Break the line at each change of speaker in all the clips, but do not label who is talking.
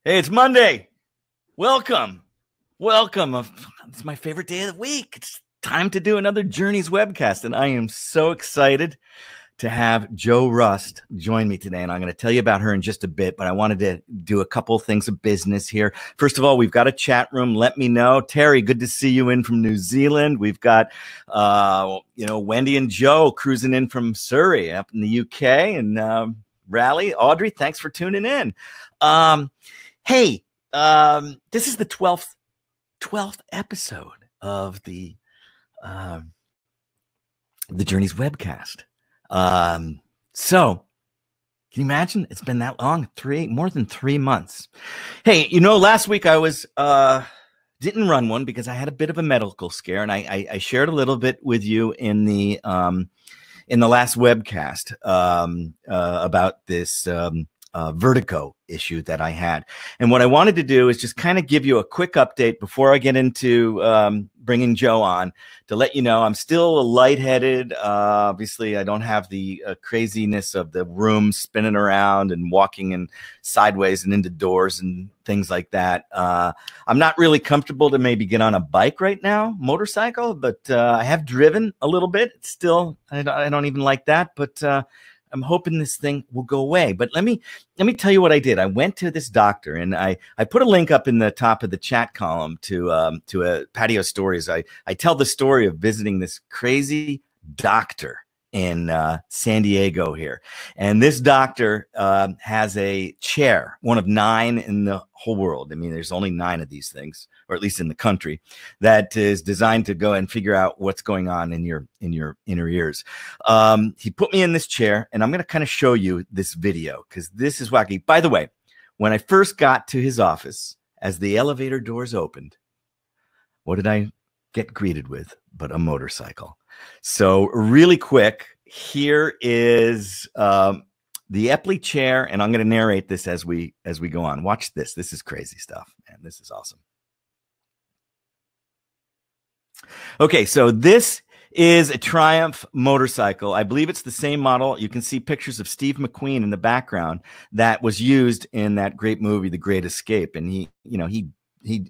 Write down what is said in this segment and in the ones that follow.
Hey, it's Monday. Welcome. Welcome. It's my favorite day of the week. It's time to do another Journeys Webcast, and I am so excited to have Jo Rust join me today, and I'm going to tell you about her in just a bit, but I wanted to do a couple of things of business here. First of all, we've got a chat room. Let me know. Terry, good to see you in from New Zealand. We've got, Wendy and Joe cruising in from Surrey up in the UK, and Raleigh. Audrey, thanks for tuning in. Hey, this is the 12th episode of the Journeys Webcast. So can you imagine? It's been that long, more than 3 months. Hey, last week I was didn't run one because I had a bit of a medical scare, and I shared a little bit with you in the last webcast about this vertigo issue that I had. And what I wanted to do is just kind of give you a quick update before I get into bringing Joe on, to let you know I'm still lightheaded. Obviously, I don't have the craziness of the room spinning around and walking in sideways and into doors and things like that. I'm not really comfortable to maybe get on a bike right now, motorcycle, but I have driven a little bit. It's still, I don't even like that, but I'm hoping this thing will go away. But let me tell you what I did. I went to this doctor, and I put a link up in the top of the chat column to a Patio Stories. I tell the story of visiting this crazy doctor in San Diego here. And this doctor has a chair, one of 9 in the whole world. I mean, there's only 9 of these things, or at least in the country, that is designed to go and figure out what's going on in your inner ears. He put me in this chair, and I'm going to kind of show you this video because this is wacky. By the way, when I first got to his office, as the elevator doors opened, what did I get greeted with but a motorcycle? So really quick, here is the Epley chair, and I'm going to narrate this as we go on. Watch this. This is crazy stuff, man. This is awesome. Okay, so this is a Triumph motorcycle. I believe it's the same model. You can see pictures of Steve McQueen in the background that was used in that great movie, The Great Escape, and he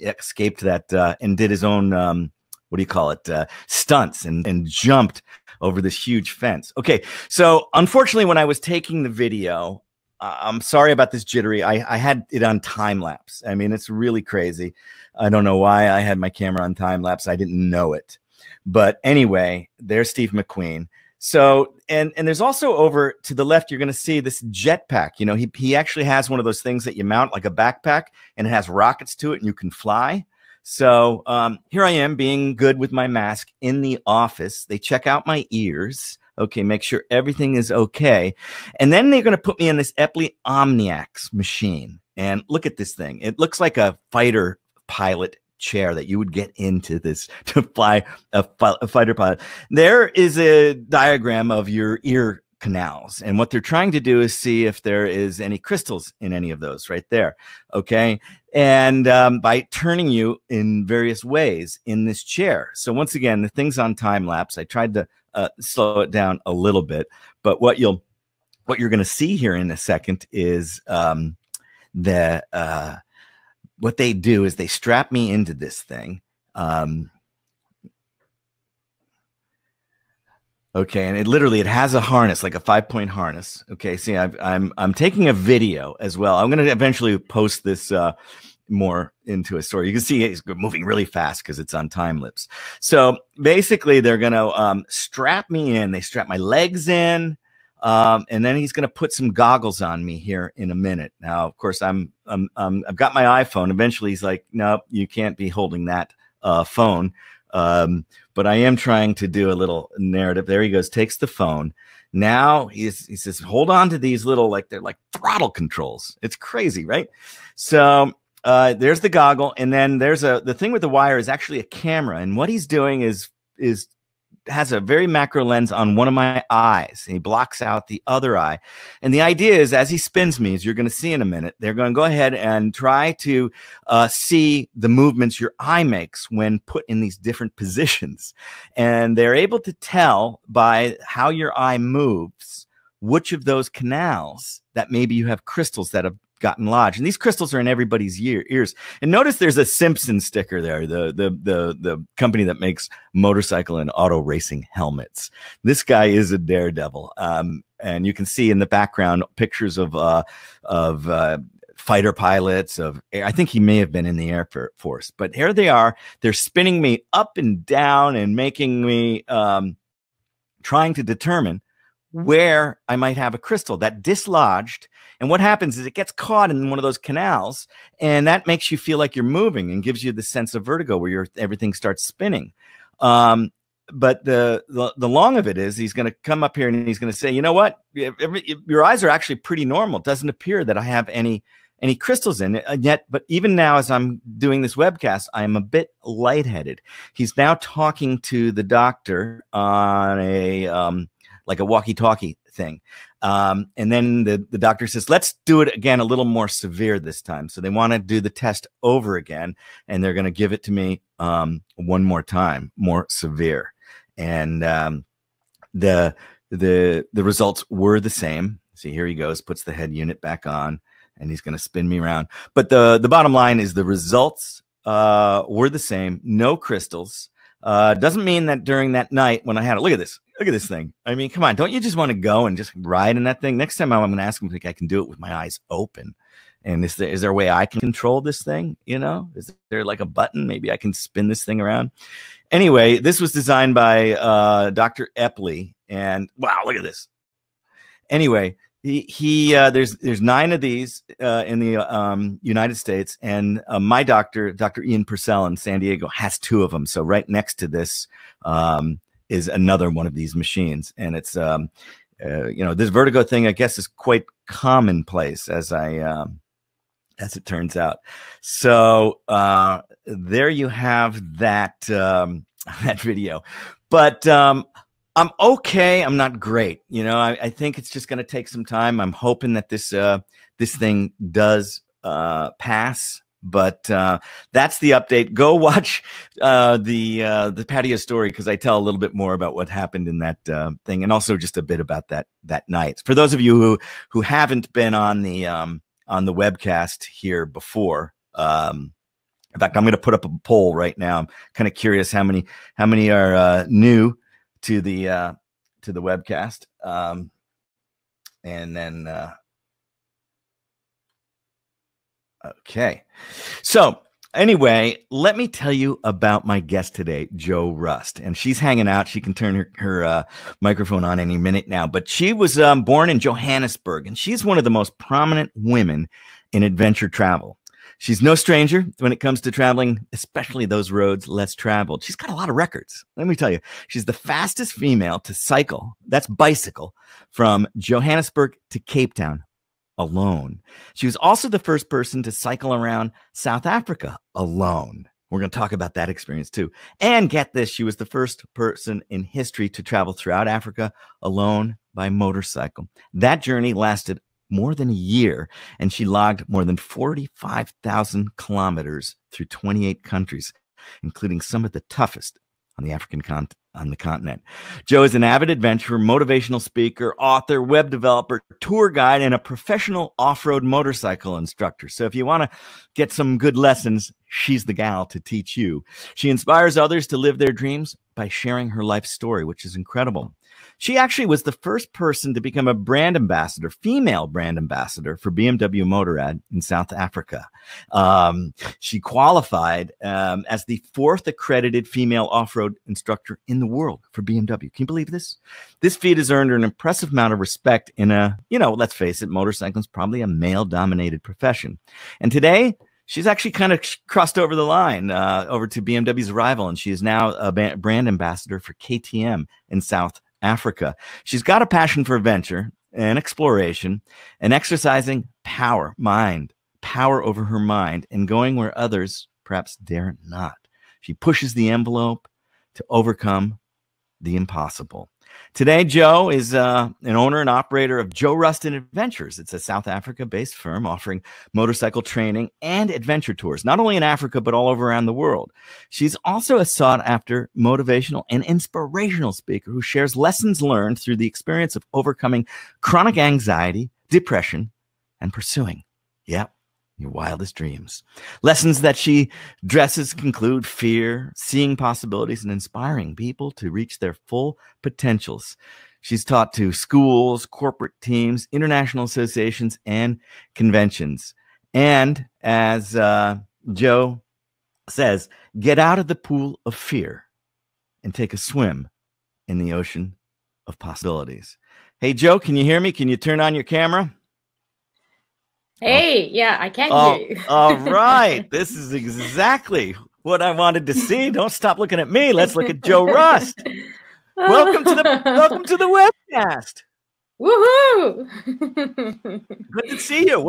escaped that and did his own what do you call it, stunts, and jumped over this huge fence. Okay, so unfortunately, when I was taking the video, I'm sorry about this jittery. I had it on time lapse. I mean, it's really crazy. I don't know why I had my camera on time lapse. I didn't know it. But anyway, there's Steve McQueen. So, and there's also over to the left, you're going to see this jetpack. He actually has one of those things that you mount like a backpack, and it has rockets to it, and you can fly. So here I am being good with my mask in the office. They check out my ears. Okay, make sure everything is okay. And then they're going to put me in this Epley Omniax machine. And look at this thing. It looks like a fighter pilot chair that you would get into this to fly a fighter pilot. There is a diagram of your ear canals, and what they're trying to do is see if there is any crystals in any of those right there. Okay, and by turning you in various ways in this chair. So once again, the thing's on time lapse. I tried to slow it down a little bit, but what you're going to see here in a second is what they do is they strap me into this thing. Okay, and it has a harness, like a 5-point harness. Okay, see, I'm taking a video as well. I'm going to eventually post this more into a story. You can see it's moving really fast because it's on time lapse. So basically, they're going to strap me in. They strap my legs in, and then he's going to put some goggles on me here in a minute. Now, of course, I've got my iPhone. Eventually, he's like, "No, you can't be holding that phone." But I am trying to do a little narrative. There he goes, takes the phone. Now he says, hold on to these little, they're like throttle controls. It's crazy, right? So there's the goggle. And then there's the thing with the wire is actually a camera. And what he's doing is has a very macro lens on one of my eyes, and he blocks out the other eye. And the idea is, as he spins me, as you're going to see in a minute, they're going to go ahead and try to see the movements your eye makes when put in these different positions. And they're able to tell by how your eye moves which of those canals that maybe you have crystals that have gotten lodged. And these crystals are in everybody's ears. And notice there's a Simpson sticker there, the company that makes motorcycle and auto racing helmets. This guy is a daredevil. And you can see in the background pictures of fighter pilots. I think he may have been in the Air Force. But here they are. They're spinning me up and down and making me trying to determine where I might have a crystal that dislodged. And what happens is it gets caught in one of those canals, and that makes you feel like you're moving and gives you the sense of vertigo where everything starts spinning. But the long of it is he's going to come up here and he's going to say, you know what? Your eyes are actually pretty normal. It doesn't appear that I have any crystals in it yet. But even now, as I'm doing this webcast, I am a bit lightheaded. He's now talking to the doctor on a like a walkie-talkie thing. And then the doctor says, let's do it again, a little more severe this time. So they want to do the test over again, and they're going to give it to me one more time, more severe. And the results were the same. See, here he goes, puts the head unit back on, and he's going to spin me around. But the bottom line is the results were the same. No crystals. Doesn't mean that during that night when I had it, look at this thing. I mean, come on, don't you just want to go and just ride in that thing? Next time I'm going to ask him if I can do it with my eyes open. And is there a way I can control this thing? You know, is there like a button? Maybe I can spin this thing around. Anyway, this was designed by Dr. Epley, and wow, look at this. Anyway, there's 9 of these in the United States, and my doctor, Dr. Ian Purcell in San Diego, has 2 of them. So right next to this is another one of these machines, and it's you know, this vertigo thing, I guess, is quite commonplace as it turns out. So there you have that that video. But I'm okay. I'm not great. You know, I think it's just going to take some time. I'm hoping that this thing does pass. But that's the update. Go watch the patio story, because I tell a little bit more about what happened in that thing, and also just a bit about that night. For those of you who haven't been on the webcast here before, in fact, I'm going to put up a poll right now. I'm kind of curious how many are new to the webcast, and then okay. So anyway, let me tell you about my guest today, Jo Rust, and she's hanging out. She can turn her microphone on any minute now, but she was born in Johannesburg, and she's one of the most prominent women in adventure travel. She's no stranger when it comes to traveling, especially those roads less traveled. She's got a lot of records. Let me tell you, she's the fastest female to cycle, that's bicycle, from Johannesburg to Cape Town alone. She was also the first person to cycle around South Africa alone. We're going to talk about that experience too. And get this, she was the first person in history to travel throughout Africa alone by motorcycle. That journey lasted more than a year, and she logged more than 45,000 kilometers through 28 countries, including some of the toughest on the African continent. Jo is an avid adventurer, motivational speaker, author, web developer, tour guide, and a professional off-road motorcycle instructor. So if you want to get some good lessons, she's the gal to teach you. She inspires others to live their dreams by sharing her life story, which is incredible. She actually was the first person to become a brand ambassador, female brand ambassador for BMW Motorrad in South Africa. She qualified as the 4th accredited female off-road instructor in the world for BMW. Can you believe this? This feat has earned her an impressive amount of respect in a, you know, let's face it, motorcycling is probably a male-dominated profession. And today, she's actually kind of crossed over the line over to BMW's rival, and she is now a brand ambassador for KTM in South Africa. She's got a passion for adventure and exploration and exercising power over her mind, and going where others perhaps dare not. She pushes the envelope to overcome the impossible. Today, Jo is an owner and operator of Jo Rust and Adventures. It's a South Africa-based firm offering motorcycle training and adventure tours, not only in Africa, but all over around the world. She's also a sought-after motivational and inspirational speaker who shares lessons learned through the experience of overcoming chronic anxiety, depression, and pursuing Yeah, your wildest dreams. Lessons that she dresses conclude fear, seeing possibilities, and inspiring people to reach their full potentials. She's taught to schools, corporate teams, international associations, and conventions. And as Jo says, get out of the pool of fear and take a swim in the ocean of possibilities. Hey, Jo, can you hear me? Can you turn on your camera?
Hey, yeah, I can hear you.
All right. This is exactly what I wanted to see. Don't stop looking at me. Let's look at Jo Rust. Welcome to the webcast.
Woohoo!
Good to see you.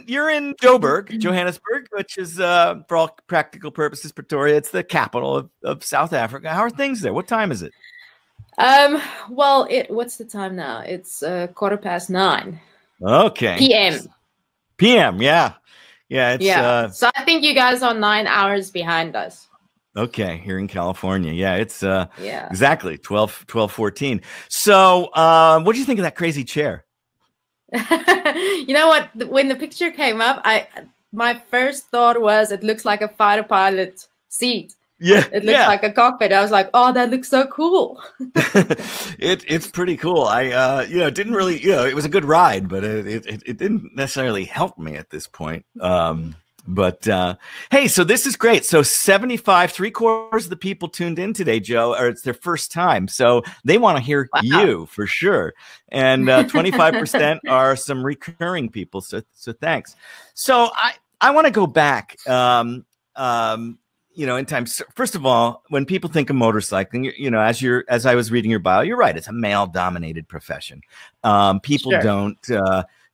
You're in Johannesburg, which is for all practical purposes Pretoria. It's the capital of South Africa. How are things there? What time is it?
Well, what's the time now? It's 9:15.
Okay. PM, yeah. It's
so I think you guys are 9 hours behind us.
Okay, here in California. Yeah, it's exactly 12:14. So what do you think of that crazy chair?
You know what? When the picture came up, my first thought was it looks like a fighter pilot seat.
Yeah,
it looks like a cockpit. I was like, oh, that looks so cool.
It's pretty cool. I didn't really, it was a good ride, but it didn't necessarily help me at this point. But hey, so this is great. So 3/4 of the people tuned in today, Jo, or it's their first time. So they want to hear you for sure. And 25% are some recurring people. So thanks. So I want to go back, in time. First of all, when people think of motorcycling, as I was reading your bio, you're right. It's a male dominated profession. People don't,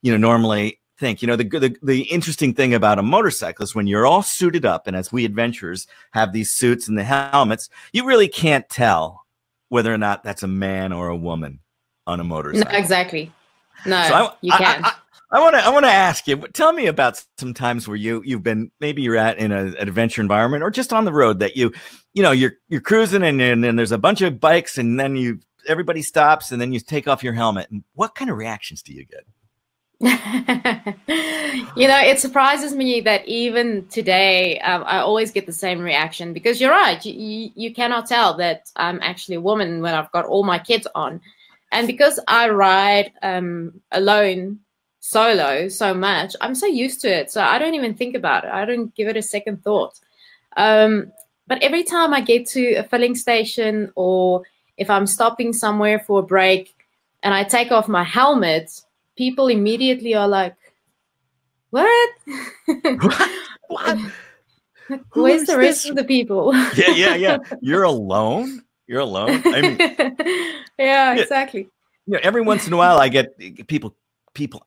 normally think, the interesting thing about a motorcycle is when you're all suited up, and as we adventurers have these suits and the helmets, you really can't tell whether or not that's a man or a woman on a motorcycle.
No, exactly. No, so you can't.
I want to ask you, tell me about some times where you've been, maybe you're in an adventure environment or just on the road that you're cruising and there's a bunch of bikes and then everybody stops and then you take off your helmet. And what kind of reactions do you get?
It surprises me that even today, I always get the same reaction because you're right. You cannot tell that I'm actually a woman when I've got all my kids on. And because I ride alone, solo so much, I'm so used to it. So I don't even think about it. I don't give it a second thought. But every time I get to a filling station or if I'm stopping somewhere for a break and I take off my helmet, people immediately are like, what?
What?
Where's the rest of the people?
Yeah. You're alone? You're alone? I mean,
yeah, exactly.
Every once in a while I get people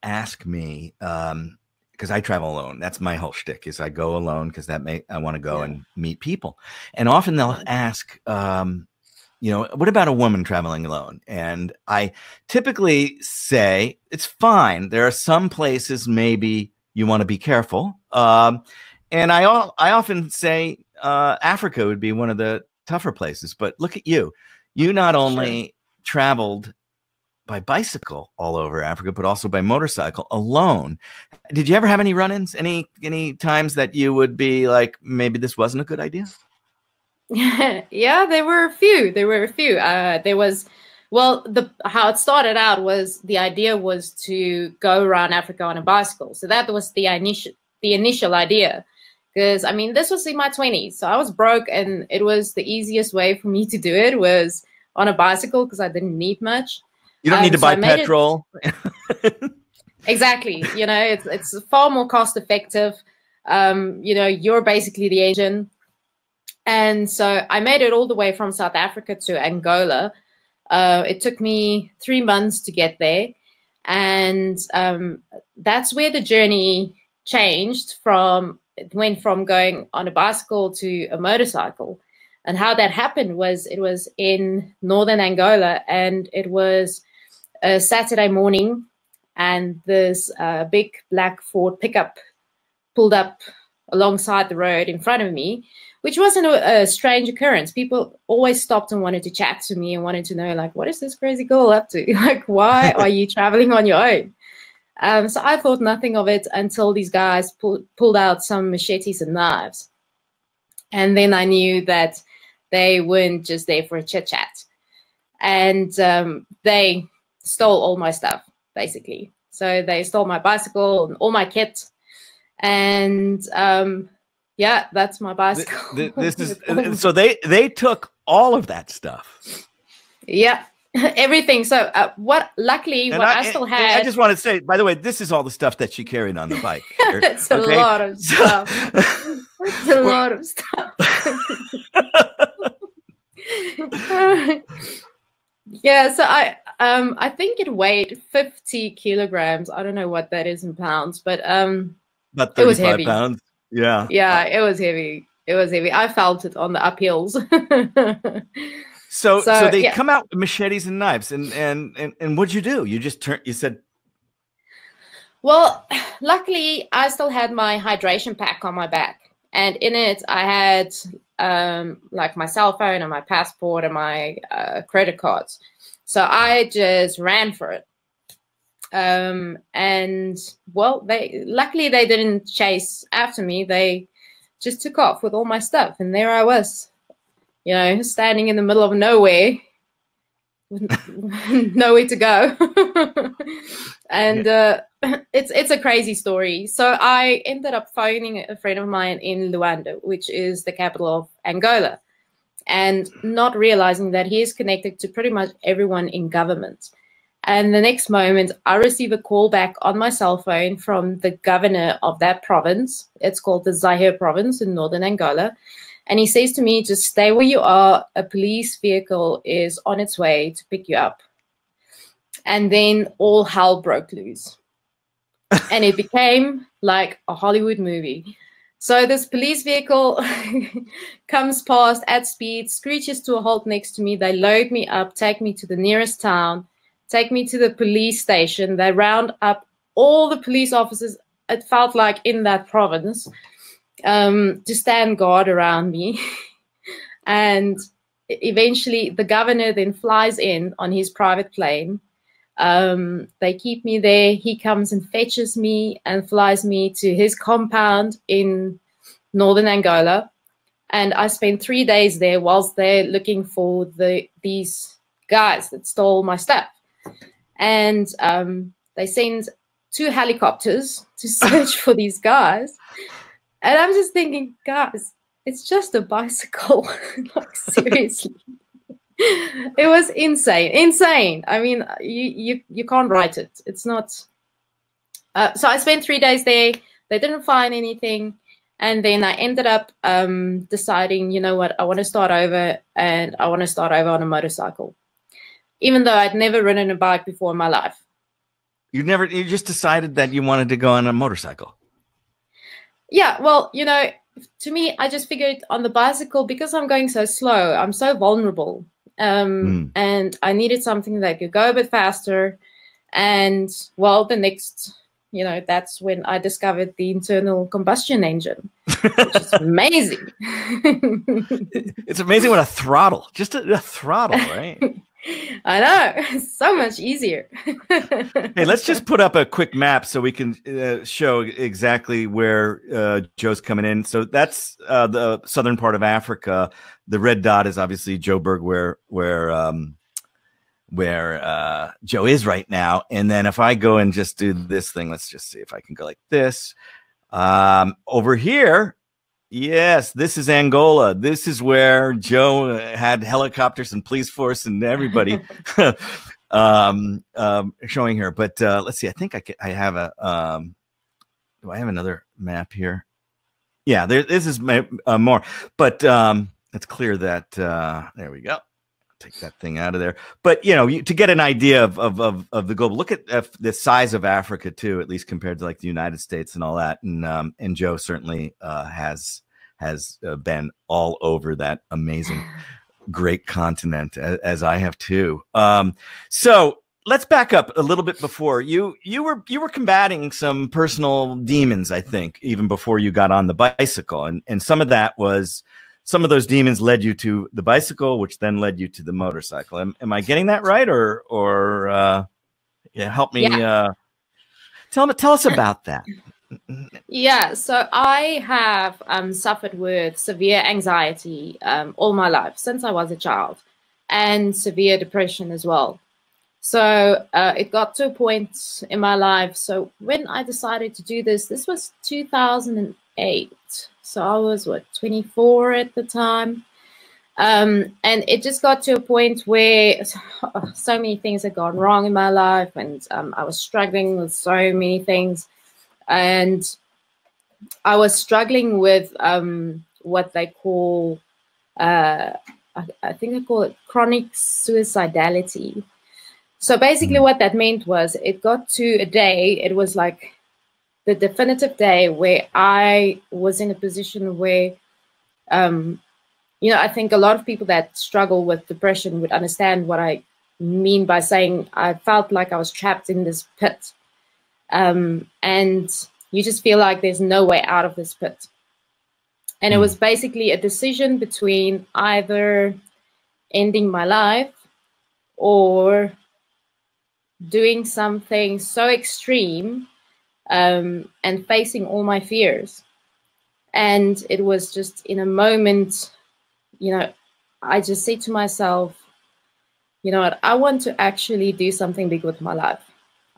ask me, because I travel alone. That's my whole shtick, is I go alone because I want to go and meet people. And often they'll ask, what about a woman traveling alone? And I typically say, it's fine. There are some places maybe you want to be careful. And I often say Africa would be one of the tougher places. But look at you. You not only traveled by bicycle all over Africa, but also by motorcycle alone. Did you ever have any run-ins? Any times that you would be like, maybe this wasn't a good idea?
Yeah, there were a few. There was, how it started out was the idea was to go around Africa on a bicycle. So that was the initial idea. Because, I mean, this was in my 20s. So I was broke and it was the easiest way for me to do it was on a bicycle because I didn't need much.
You don't need to buy petrol.
Exactly. It's far more cost effective. You're basically the engine. And so I made it all the way from South Africa to Angola. It took me 3 months to get there. And that's where the journey changed it went from going on a bicycle to a motorcycle. And how that happened was it was in northern Angola and it was a Saturday morning and this big black Ford pickup pulled up alongside the road in front of me, which wasn't a strange occurrence. People always stopped and wanted to chat to me and wanted to know, like, what is this crazy girl up to? Like, why are you traveling on your own? So I thought nothing of it until these guys pulled out some machetes and knives. And then I knew that they weren't just there for a chit-chat. And they stole all my stuff, basically. So they stole my bicycle and all my kit. And yeah, that's my bicycle.
This is so they took all of that stuff.
Yeah. Everything. So luckily, what I still had.
I just want to say, by the way, this is all the stuff that she carried on the bike.
It's a lot of stuff. It's a lot of stuff. Yeah, so I think it weighed 50 kilograms. I don't know what that is in pounds, but
about 35
it was heavy.
pounds. Yeah.
Yeah, it was heavy. It was heavy. I felt it on the uphills.
So they come out with machetes and knives, and what'd you do? You just you said.
Well, luckily I still had my hydration pack on my back, and in it I had like my cell phone and my passport and my credit cards. So I just ran for it. And well, luckily they didn't chase after me. They just took off with all my stuff, and there I was. You know, standing in the middle of nowhere, with nowhere to go. And it's a crazy story. So I ended up phoning a friend of mine in Luanda, which is the capital of Angola, and not realizing that he is connected to pretty much everyone in government. And the next moment, I receive a call back on my cell phone from the governor of that province. It's called the Zaire province in northern Angola. And he says to me, just stay where you are. A police vehicle is on its way to pick you up. And then all hell broke loose. And it became like a Hollywood movie. So this police vehicle comes past at speed, screeches to a halt next to me. They load me up, take me to the nearest town, take me to the police station. They round up all the police officers, it felt like, in that province, to stand guard around me. And eventually the governor then flies in on his private plane. They keep me there. He comes and fetches me and flies me to his compound in northern Angola. And I spent 3 days there whilst they're looking for these guys that stole my stuff. And they send 2 helicopters to search for these guys. And I'm just thinking, guys, it's just a bicycle. Like, seriously. It was insane. I mean, you can't write it. It's not. So I spent 3 days there. They didn't find anything. And then I ended up deciding, you know what, I want to start over, and I want to start over on a motorcycle. Even though I'd never ridden a bike before in my life.
You just decided that you wanted to go on a motorcycle.
Yeah, well, you know, to me, I just figured on the bicycle, because I'm going so slow, I'm so vulnerable. And I needed something that could go a bit faster. And, well, the next, you know, that's when I discovered the internal combustion engine, which is amazing.
It's amazing what a throttle, just a throttle, right?
I know, it's so much easier.
Hey, let's just put up a quick map so we can show exactly where Joe's coming in. So that's the southern part of Africa. The red dot is obviously Joburg, where Joe is right now. And then if I go and just do this thing, let's just see if I can go like this. Over here. Yes, this is Angola. This is where Joe had helicopters and police force and everybody showing her. But let's see. I think I have a. Do I have another map here? Yeah, this is more. But it's clear that there we go. Take that thing out of there. But you know, to get an idea of the global, look at the size of Africa too, at least compared to like the United States and all that. And Joe certainly has been all over that amazing, great continent, as I have too. So let's back up a little bit before you were combating some personal demons, I think, even before you got on the bicycle, and some of that was. Some of those demons led you to the bicycle, which then led you to the motorcycle. Am I getting that right, or yeah, help me Tell us about that.
Yeah, so I have suffered with severe anxiety all my life since I was a child, and severe depression as well. So it got to a point in my life. So when I decided to do this, this was 2008. So I was, what, 24 at the time. And it just got to a point where so many things had gone wrong in my life, and I was struggling with so many things. And I was struggling with what they call, I think they call it chronic suicidality. So basically what that meant was it got to a day, it was like the definitive day where I was in a position where, you know, I think a lot of people that struggle with depression would understand what I mean by saying I felt like I was trapped in this pit. And you just feel like there's no way out of this pit. And it was basically a decision between either ending my life or doing something so extreme and facing all my fears. And it was just in a moment, you know, I just said to myself, you know what, I want to actually do something big with my life.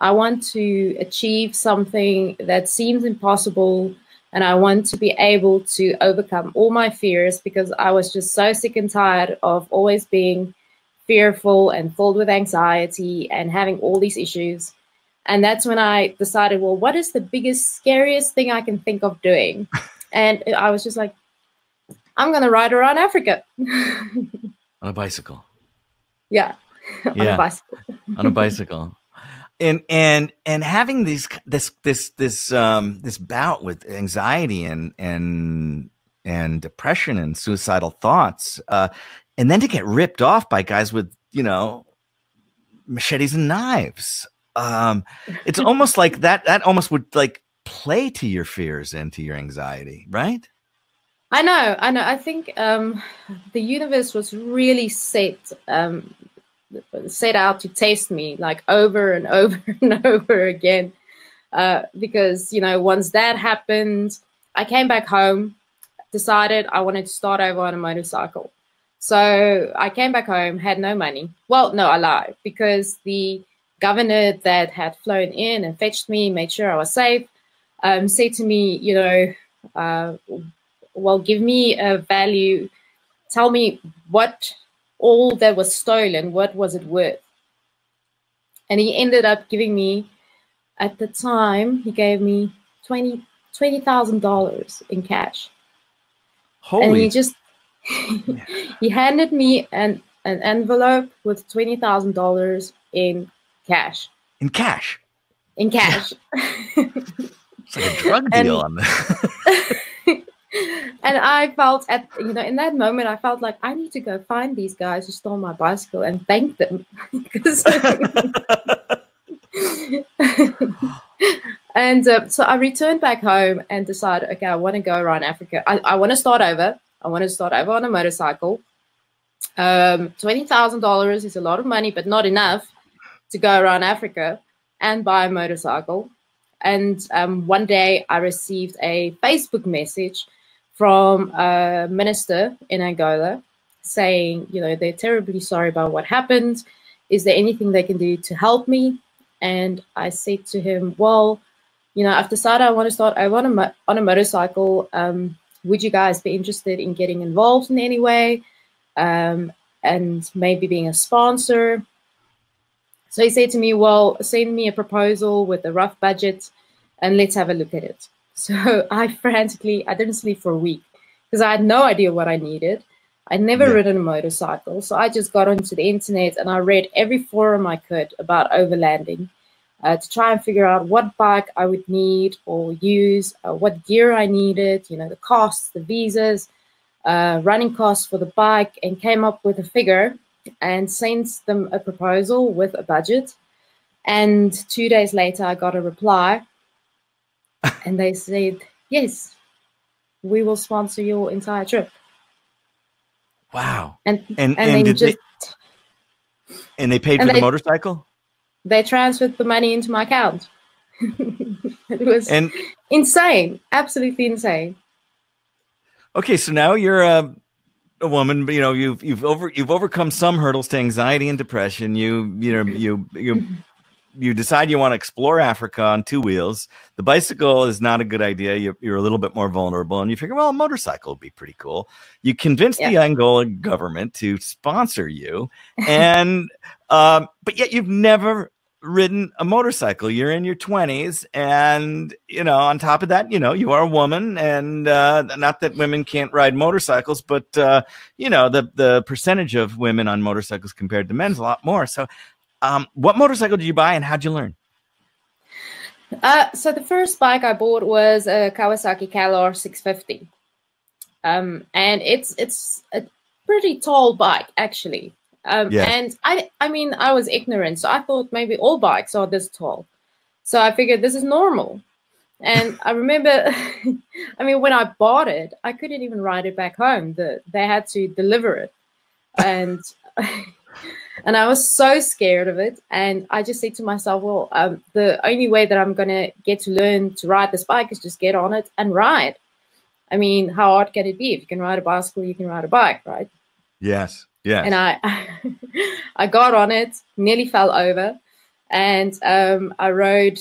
I want to achieve something that seems impossible, and I want to be able to overcome all my fears, because I was just so sick and tired of always being fearful and filled with anxiety and having all these issues. And that's when I decided, well, what is the biggest, scariest thing I can think of doing? And I was just like, I'm going to ride around Africa.
On a bicycle.
Yeah. On a bicycle.
On a bicycle. And having this bout with anxiety and depression and suicidal thoughts, and then to get ripped off by guys with, you know, machetes and knives. It's almost like that almost would like play to your fears and to your anxiety, right?
I know. I think the universe was really set out to test me, like over and over and over again, because, you know, once that happened, I came back home, decided I wanted to start over on a motorcycle. So I came back home, had no money. Well, no, I lied, because the governor that had flown in and fetched me, made sure I was safe, said to me, you know, well, give me a value, tell me what all that was stolen, what was it worth? And he ended up giving me, at the time, he gave me $20,000 in cash.
Holy.
And he just, he handed me an envelope with $20,000 in cash.
In cash?
In cash.
It's like a drug deal on this.
And I felt, you know, in that moment, I felt like I need to go find these guys who stole my bicycle and thank them. And so I returned back home and decided, okay, I want to go around Africa. I want to start over. I want to start over on a motorcycle. $20,000 is a lot of money, but not enough to go around Africa and buy a motorcycle. And one day I received a Facebook message from a minister in Angola saying, you know, they're terribly sorry about what happened. Is there anything they can do to help me? And I said to him, well, you know, I've decided I want to start on a motorcycle. Would you guys be interested in getting involved in any way? And maybe being a sponsor? So he said to me, well, send me a proposal with a rough budget and let's have a look at it. So I didn't sleep for a week because I had no idea what I needed. I'd never ridden a motorcycle. So I just got onto the internet and I read every forum I could about overlanding to try and figure out what bike I would need or use, what gear I needed, you know, the costs, the visas, running costs for the bike, and came up with a figure and sent them a proposal with a budget. And 2 days later, I got a reply. And they said, yes, we will sponsor your entire trip.
Wow.
And
they paid for the motorcycle?
They transferred the money into my account. It was insane, absolutely insane.
Okay, so now you're a woman, but you've overcome some hurdles to anxiety and depression. You decide you want to explore Africa on two wheels. The bicycle is not a good idea. You're a little bit more vulnerable, and you figure, well, a motorcycle would be pretty cool. You convince the Angola government to sponsor you, and but yet you've never ridden a motorcycle. You're in your 20s, and on top of that, you are a woman, and not that women can't ride motorcycles, but the percentage of women on motorcycles compared to men's a lot more. So what motorcycle did you buy, and how'd you learn?
So the first bike I bought was a Kawasaki KLR 650. And it's a pretty tall bike, actually. And I mean, I was ignorant, so I thought maybe all bikes are this tall. So I figured this is normal. And I remember, I mean, when I bought it, I couldn't even ride it back home. They had to deliver it. And and I was so scared of it. And I just said to myself, well, the only way that I'm going to get to learn to ride this bike is just get on it and ride. I mean, how hard can it be? If you can ride a bicycle, you can ride a bike, right?
Yes. Yeah.
And I got on it, nearly fell over. And I rode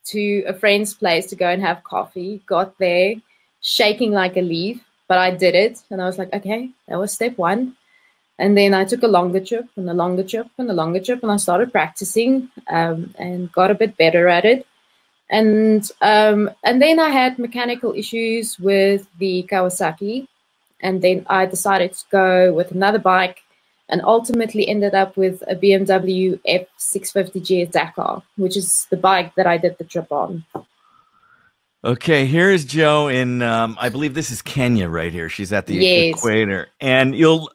to a friend's place to go and have coffee. Got there, shaking like a leaf, but I did it. And I was like, okay, that was step one. And then I took a longer trip and a longer trip and a longer trip, and I started practicing and got a bit better at it. And then I had mechanical issues with the Kawasaki, and then I decided to go with another bike, and ultimately ended up with a BMW F650 GS Dakar, which is the bike that I did the trip on.
Okay, here is Jo in, I believe this is Kenya right here. She's at the equator. And you'll,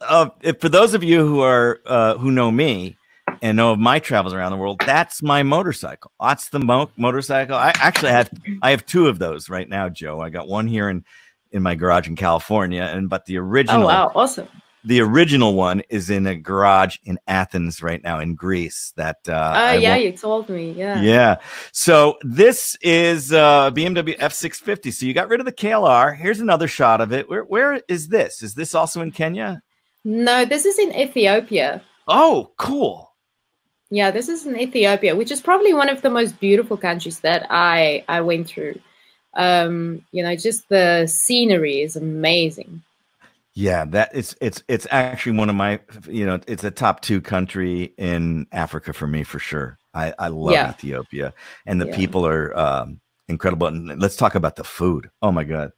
for those of you who know me and know of my travels around the world, that's my motorcycle. That's the motorcycle. I actually have two of those right now, Jo. I got one here in my garage in California, but the original.
Oh, wow, awesome.
The original one is in a garage in Athens right now in Greece. That
you told me.
Yeah. So this is BMW F650. So you got rid of the KLR. Here's another shot of it. Where is this? Is this also in Kenya?
No, this is in Ethiopia.
Oh, cool.
Yeah, this is in Ethiopia, which is probably one of the most beautiful countries that I went through. Just the scenery is amazing.
Yeah, it's actually one of my, it's a top 2 country in Africa for me, for sure. I love Ethiopia, and the people are incredible. And let's talk about the food. Oh my God.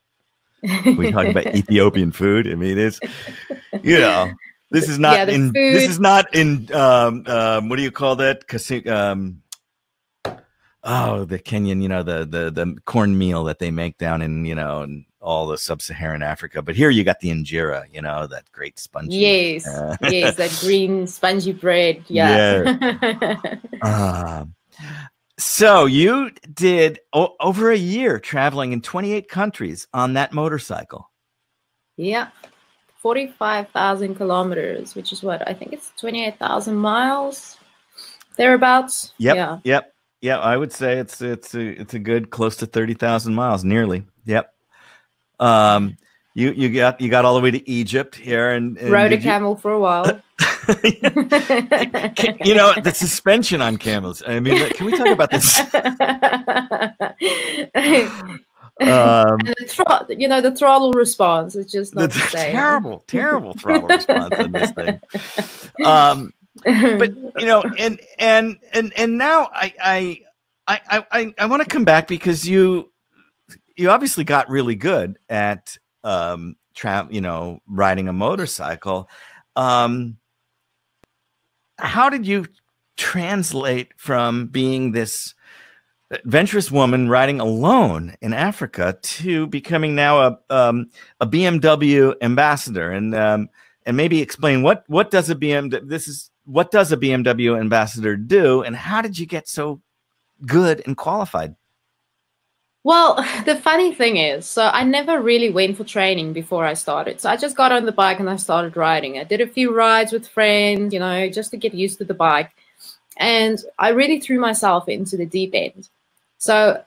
We talk about Ethiopian food. I mean, it's, this is not this is not in, what do you call that? The Kenyan, the cornmeal that they make down in, in all the sub-Saharan Africa. But here you got the injera, that great spongy.
Yes, yes, that green spongy bread. Yeah.
So you did over a year traveling in 28 countries on that motorcycle.
Yeah. 45,000 kilometers, which is what? I think it's 28,000 miles, thereabouts.
Yep. Yeah, I would say it's a good close to 30,000 miles, nearly. Yep. You got all the way to Egypt here, and
rode a camel for a while.
The suspension on camels. I mean, can we talk about this?
And the throttle response is just not the same.
Terrible throttle response on this thing. But and now I want to come back, because you obviously got really good at riding a motorcycle. How did you translate from being this adventurous woman riding alone in Africa to becoming now a BMW ambassador? And maybe explain what does a BMW ambassador do, and how did you get so good and qualified?
Well, the funny thing is, so I never really went for training before I started. So I just got on the bike and I started riding. I did a few rides with friends, just to get used to the bike. And I really threw myself into the deep end. So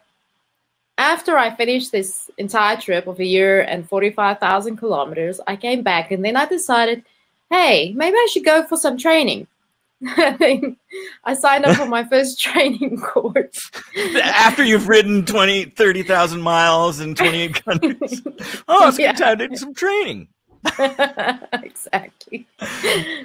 after I finished this entire trip of a year and 45,000 kilometers, I came back and then I decided, hey, maybe I should go for some training. Then I signed up for my first training course.
After you've ridden 30,000 miles in 28 countries. Oh, it's good time to do some training.
Exactly.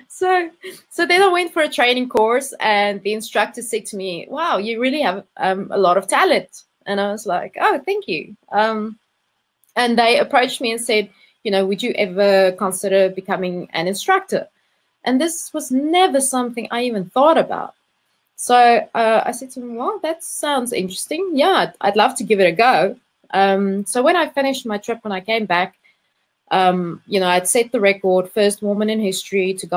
So then I went for a training course, and the instructor said to me, wow, you really have a lot of talent. And I was like, oh, thank you. And they approached me and said, you know, would you ever consider becoming an instructor? And this was never something I even thought about. So I said to him, well, that sounds interesting. Yeah, I'd love to give it a go. So when I finished my trip, when I came back, you know, I'd set the record, first woman in history to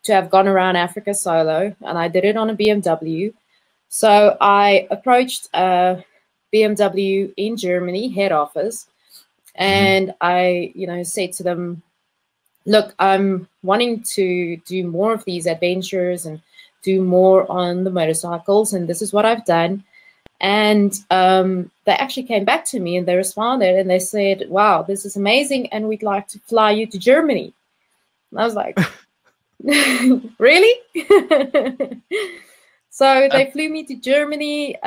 have gone around Africa solo, and I did it on a BMW. So I approached BMW in Germany, head office, and I, you know, said to them, look, I'm wanting to do more of these adventures and do more on the motorcycles, and this is what I've done. And they actually came back to me and they responded and they said, wow, this is amazing, and we'd like to fly you to Germany. And I was like, really? So they flew me to Germany.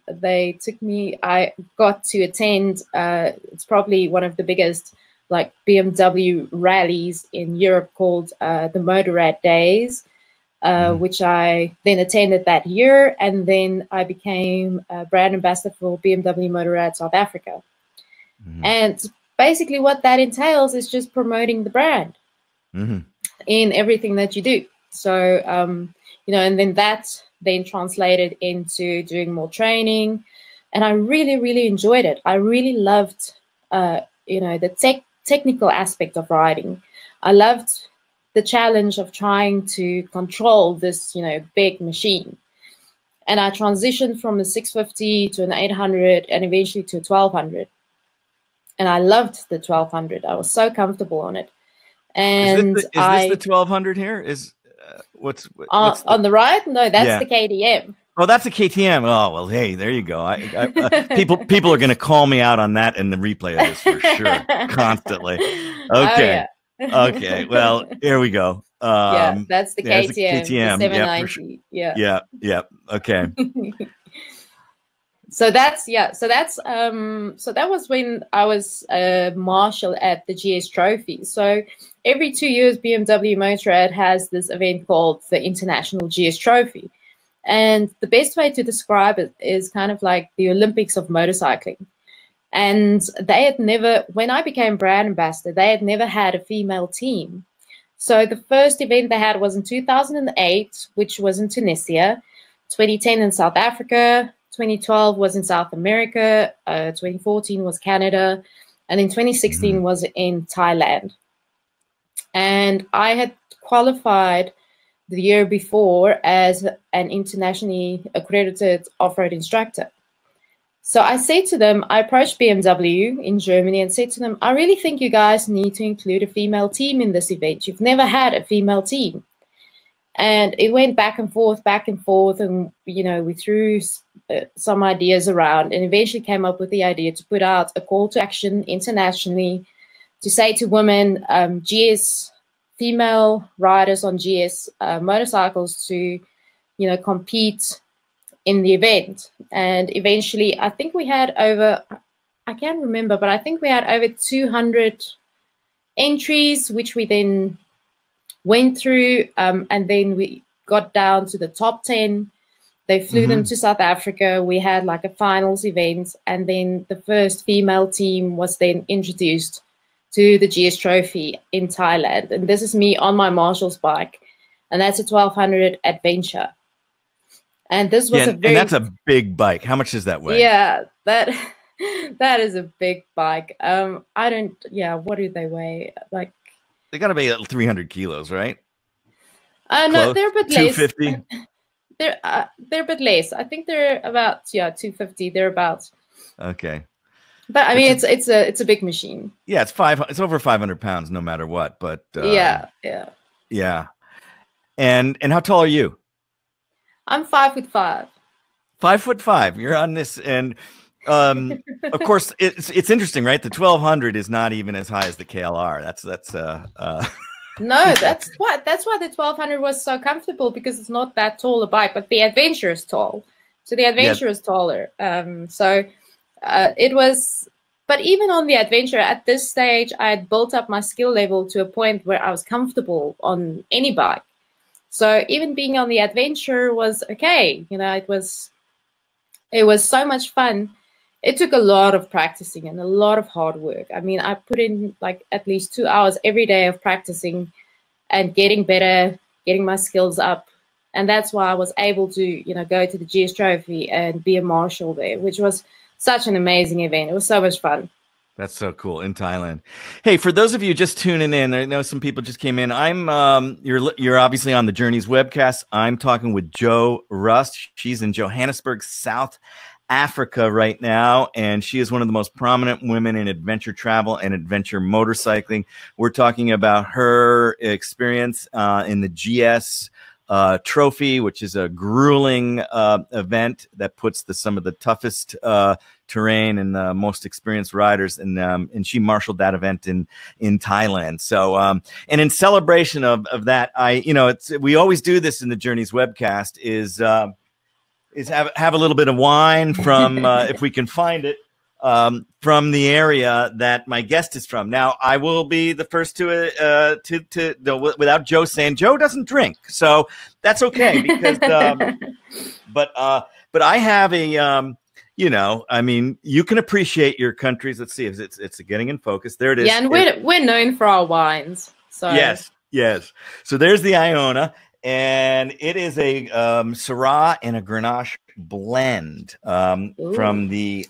They took me, I got to attend, it's probably one of the biggest like BMW rallies in Europe called the Motorrad Days, which I then attended that year. And then I became a brand ambassador for BMW Motorrad South Africa. And basically what that entails is just promoting the brand in everything that you do. So, you know, and then that then translated into doing more training. And I really, really enjoyed it. I really loved, you know, the technical aspect of riding. I loved the challenge of trying to control this, you know, big machine. And I transitioned from a 650 to an 800 and eventually to a 1200. And I loved the 1200. I was so comfortable on it. And
is this the 1200 here? Is what's
on the right? No, that's the KTM.
Oh, that's a KTM. Oh, well, hey, there you go. People are going to call me out on that in the replay of this for sure, constantly. Okay. Okay. Well, here we go.
Yeah, that's the KTM.
The KTM.
The 790.
Yeah. Okay.
So that was when I was a marshal at the GS Trophy. So every 2 years, BMW Motorrad has this event called the International GS Trophy. And the best way to describe it is kind of like the Olympics of motorcycling. And they had never, when I became brand ambassador, they had never had a female team. So the first event they had was in 2008, which was in Tunisia, 2010 in South Africa, 2012 was in South America, 2014 was Canada, and then 2016 was in Thailand. And I had qualified the year before as an internationally accredited off-road instructor. So I said to them, I approached BMW in Germany and said to them, I really think you guys need to include a female team in this event. You've never had a female team. And it went back and forth, and, you know, we threw some ideas around and eventually came up with the idea to put out a call to action internationally to say to women, GS female riders on GS motorcycles to, you know, compete in the event. And eventually, I think we had over, I can't remember, but I think we had over 200 entries, which we then went through, and then we got down to the top 10. They flew them to South Africa. We had like a finals event, and then the first female team was then introduced to the GS Trophy in Thailand. And this is me on my Marshall's bike, and that's a 1200 adventure. And this was
and that's a big bike. How much does that weigh?
Yeah, that is a big bike. What do they weigh? Like,
they got to be 300 kilos, right?
No, they're a bit less.
250.
They're a bit less. I think they're about 250. They're about.
Okay.
But I mean, it's a big machine.
Yeah, it's over 500 pounds, no matter what. But
yeah.
And how tall are you?
I'm 5'5".
5'5". You're on this, and of course, it's interesting, right? The 1200 is not even as high as the KLR.
No, that's why the 1200 was so comfortable, because it's not that tall a bike, but the Adventure is tall. So the Adventure is taller. It was, but even on the Adventure at this stage, I had built up my skill level to a point where I was comfortable on any bike. So even being on the Adventure was okay. You know, it was so much fun. It took a lot of practicing and a lot of hard work. I mean, I put in like at least 2 hours every day of practicing and getting better, getting my skills up. And that's why I was able to, you know, go to the GS Trophy and be a marshal there, which was such an amazing event. It was so much fun.
That's so cool, in Thailand. Hey, for those of you just tuning in, I know some people just came in. You're obviously on the Journeys webcast. I'm talking with Jo Rust. She's in Johannesburg, South Africa right now, and she is one of the most prominent women in adventure travel and adventure motorcycling. We're talking about her experience in the GS Trophy, which is a grueling event that puts some of the toughest terrain and the most experienced riders, and she marshaled that event in Thailand. So and in celebration of that, we always do this in the Journeys webcast, is have a little bit of wine from if we can find it, from the area that my guest is from. Now, I will be the first to without Jo saying, Jo doesn't drink, so that's okay, because but I have a I mean, you can appreciate your countries. Let's see if it's getting in focus. There it is.
Yeah, and we're known for our wines. So
yes. So there's the Iona. And it is a Syrah and a Grenache blend from the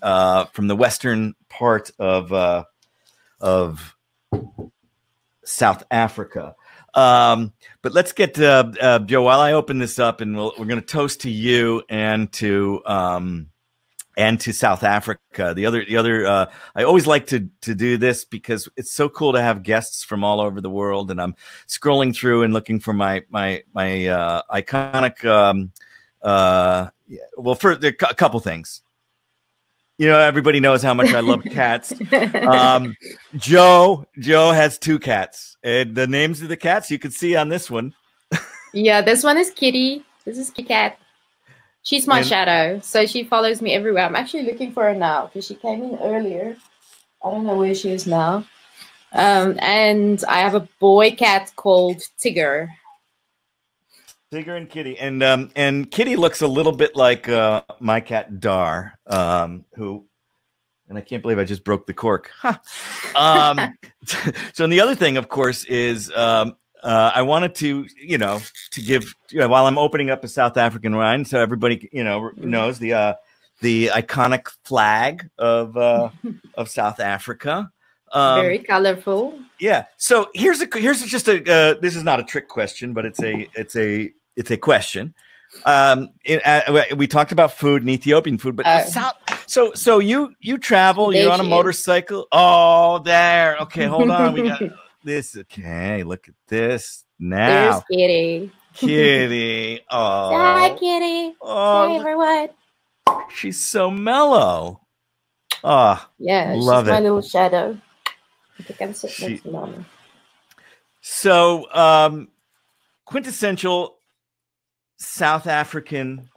western part of South Africa. But let's get Jo, while I open this up, and we're going to toast to you and to South Africa. The other I always like to do this because it's so cool to have guests from all over the world. And I'm scrolling through and looking for my iconic. Well, for a couple things. You know, everybody knows how much I love cats. Jo has 2 cats, and the names of the cats you can see on this one.
Yeah, this one is Kitty. This is Kitty Cat. She's my shadow, so she follows me everywhere. I'm actually looking for her now because she came in earlier. I don't know where she is now. And I have a boy cat called Tigger.
Tigger and Kitty, and Kitty looks a little bit like my cat Dar, who, and I can't believe I just broke the cork. Huh. So, and the other thing, of course, is I wanted to give, while I'm opening up a South African wine, so everybody knows the iconic flag of South Africa.
Very colorful.
Yeah. So here's just a this is not a trick question, but it's a question. We talked about food and Ethiopian food, but so you travel. You're on a motorcycle. Oh, there. Okay, hold on. We got this. Okay, look at this now.
There's Kitty.
Kitty. Oh.
Hi, Kitty.
Oh,
hey, everyone.
She's so mellow. Oh,
yeah,
love
she's my
it.
little shadow. I think I'm sitting next to Mama.
So, quintessential South African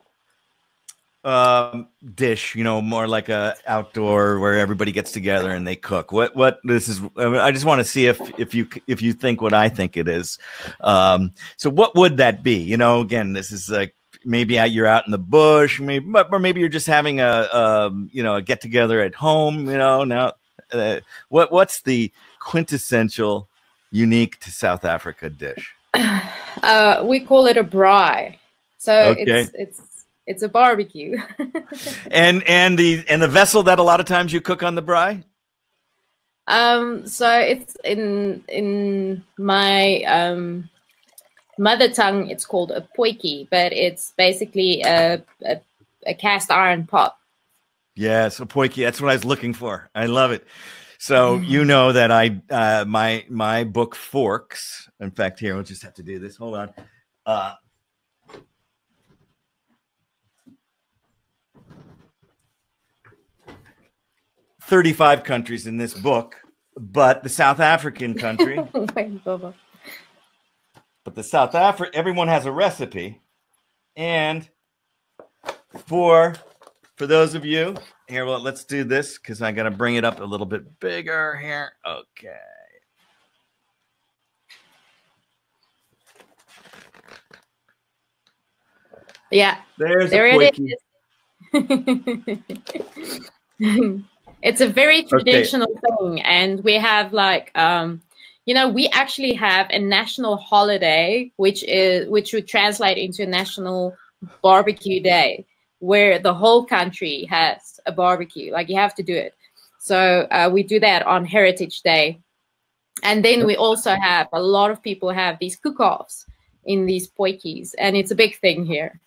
dish, more like a outdoor where everybody gets together and they cook. What this is, I just want to see if you think what I think it is. So what would that be? Again, this is like maybe you're out in the bush, or maybe you're just having a get together at home. Now, what's the quintessential, unique to South Africa dish?
We call it a braai. So
okay.
It's a barbecue.
and the vessel that a lot of times you cook on the braai?
So it's in my mother tongue, it's called a potjie, but it's basically a cast iron pot. Yes,
a potjie. That's what I was looking for. I love it. So you know that I my book Forks. In fact, here we'll just have to do this. Hold on. 35 countries in this book, but the South African country. But the South Africa, everyone has a recipe. And for those of you here, well, let's do this because I got to bring it up a little bit bigger here. Okay.
Yeah, there it is. It's a very traditional thing, and we have like you know, we actually have a national holiday, which would translate into a national barbecue day, where the whole country has a barbecue. Like, you have to do it. So we do that on Heritage Day. And then we also have a lot of people have these cook-offs in these potjies, and it's a big thing here.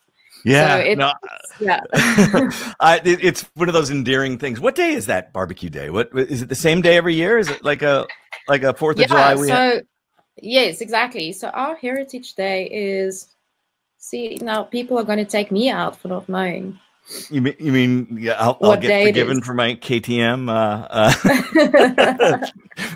Yeah,
so
it's one of those endearing things. What day is that barbecue day? What is it? The same day every year? Is it like a 4th of July?
Yes, exactly. So our Heritage Day is. See, now people are going to take me out for not knowing.
You mean yeah? I'll get forgiven for my KTM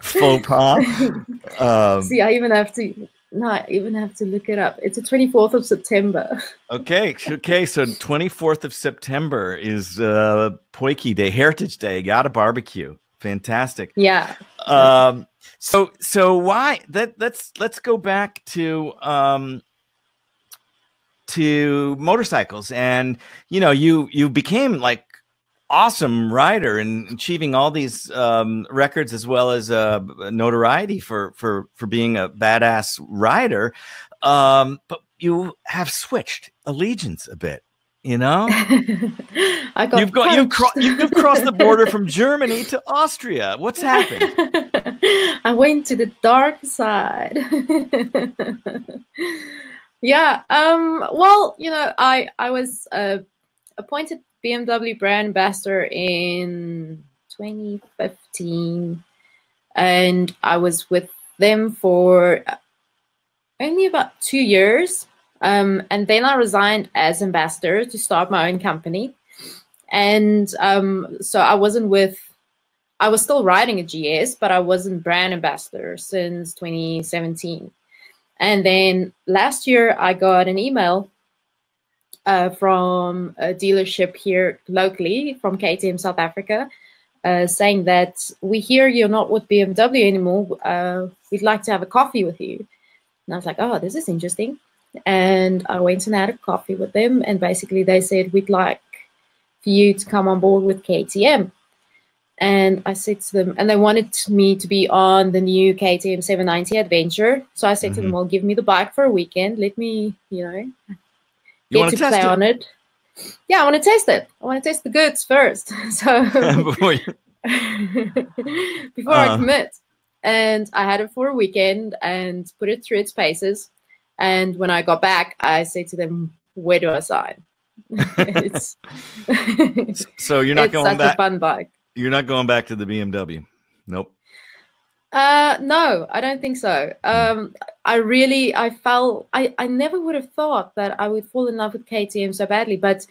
faux pas.
See, I even have to. No, I even have to look it up. It's the 24th of September. Okay.
So 24th of September is Potjie Day, Heritage Day. Got a barbecue. Fantastic.
Yeah.
So why let's go back to motorcycles, and you know, you became like awesome rider and achieving all these records, as well as notoriety for being a badass rider. But you have switched allegiance a bit, you know. You've crossed the border from Germany to Austria. What's happened?
I went to the dark side. Yeah. Well, you know, I was appointed BMW brand ambassador in 2015, and I was with them for only about 2 years. And then I resigned as ambassador to start my own company. And so I was still riding a GS, but I wasn't brand ambassador since 2017. And then last year I got an email from a dealership here locally from KTM South Africa, saying that we hear you're not with BMW anymore. We'd like to have a coffee with you. And I was like, oh, this is interesting. And I went and had a coffee with them. And basically they said, we'd like for you to come on board with KTM. And I said to them, and they wanted me to be on the new KTM 790 Adventure. So I said to them, well, give me the bike for a weekend. Let me, you know, get to play on it. Yeah, I want to test it. I want to test the goods first. So before I commit. And I had it for a weekend and put it through its paces. And when I got back, I said to them, where do I sign?
So you're not going back?
It's such a fun bike.
You're not going back to the BMW? Nope.
No, I don't think so. I never would have thought that I would fall in love with KTM so badly, but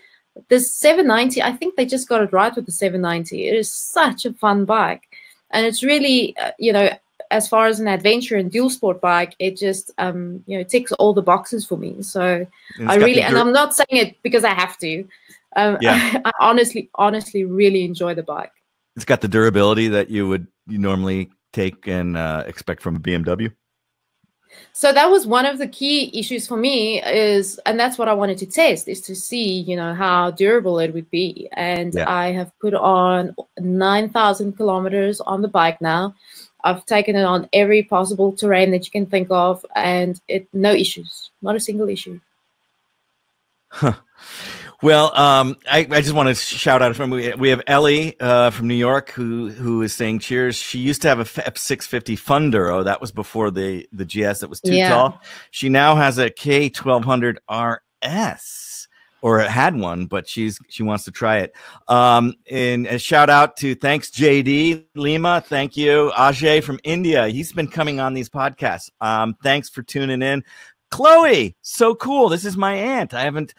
this 790, I think they just got it right with the 790. It is such a fun bike. And it's really, you know, as far as an adventure and dual sport bike, it just, you know, ticks all the boxes for me. So I really, and I'm not saying it because I have to. I honestly really enjoy the bike.
It's got the durability that you normally take and expect from a BMW.
So that was one of the key issues for me and that's what I wanted to test, is to see, you know, how durable it would be. And I have put on 9,000 kilometers on the bike now. I've taken it on every possible terrain that you can think of, and no issues, not a single issue.
Huh. Well, I just want to shout out we have Ellie from New York who is saying cheers. She used to have a F650 Funduro. That was before the GS that was too tall. She now has a K1200 RS, or had one, but she wants to try it. And a shout out to thanks JD Lima. Thank you. Ajay from India. He's been coming on these podcasts. Thanks for tuning in. Chloe, so cool. This is my aunt. I haven't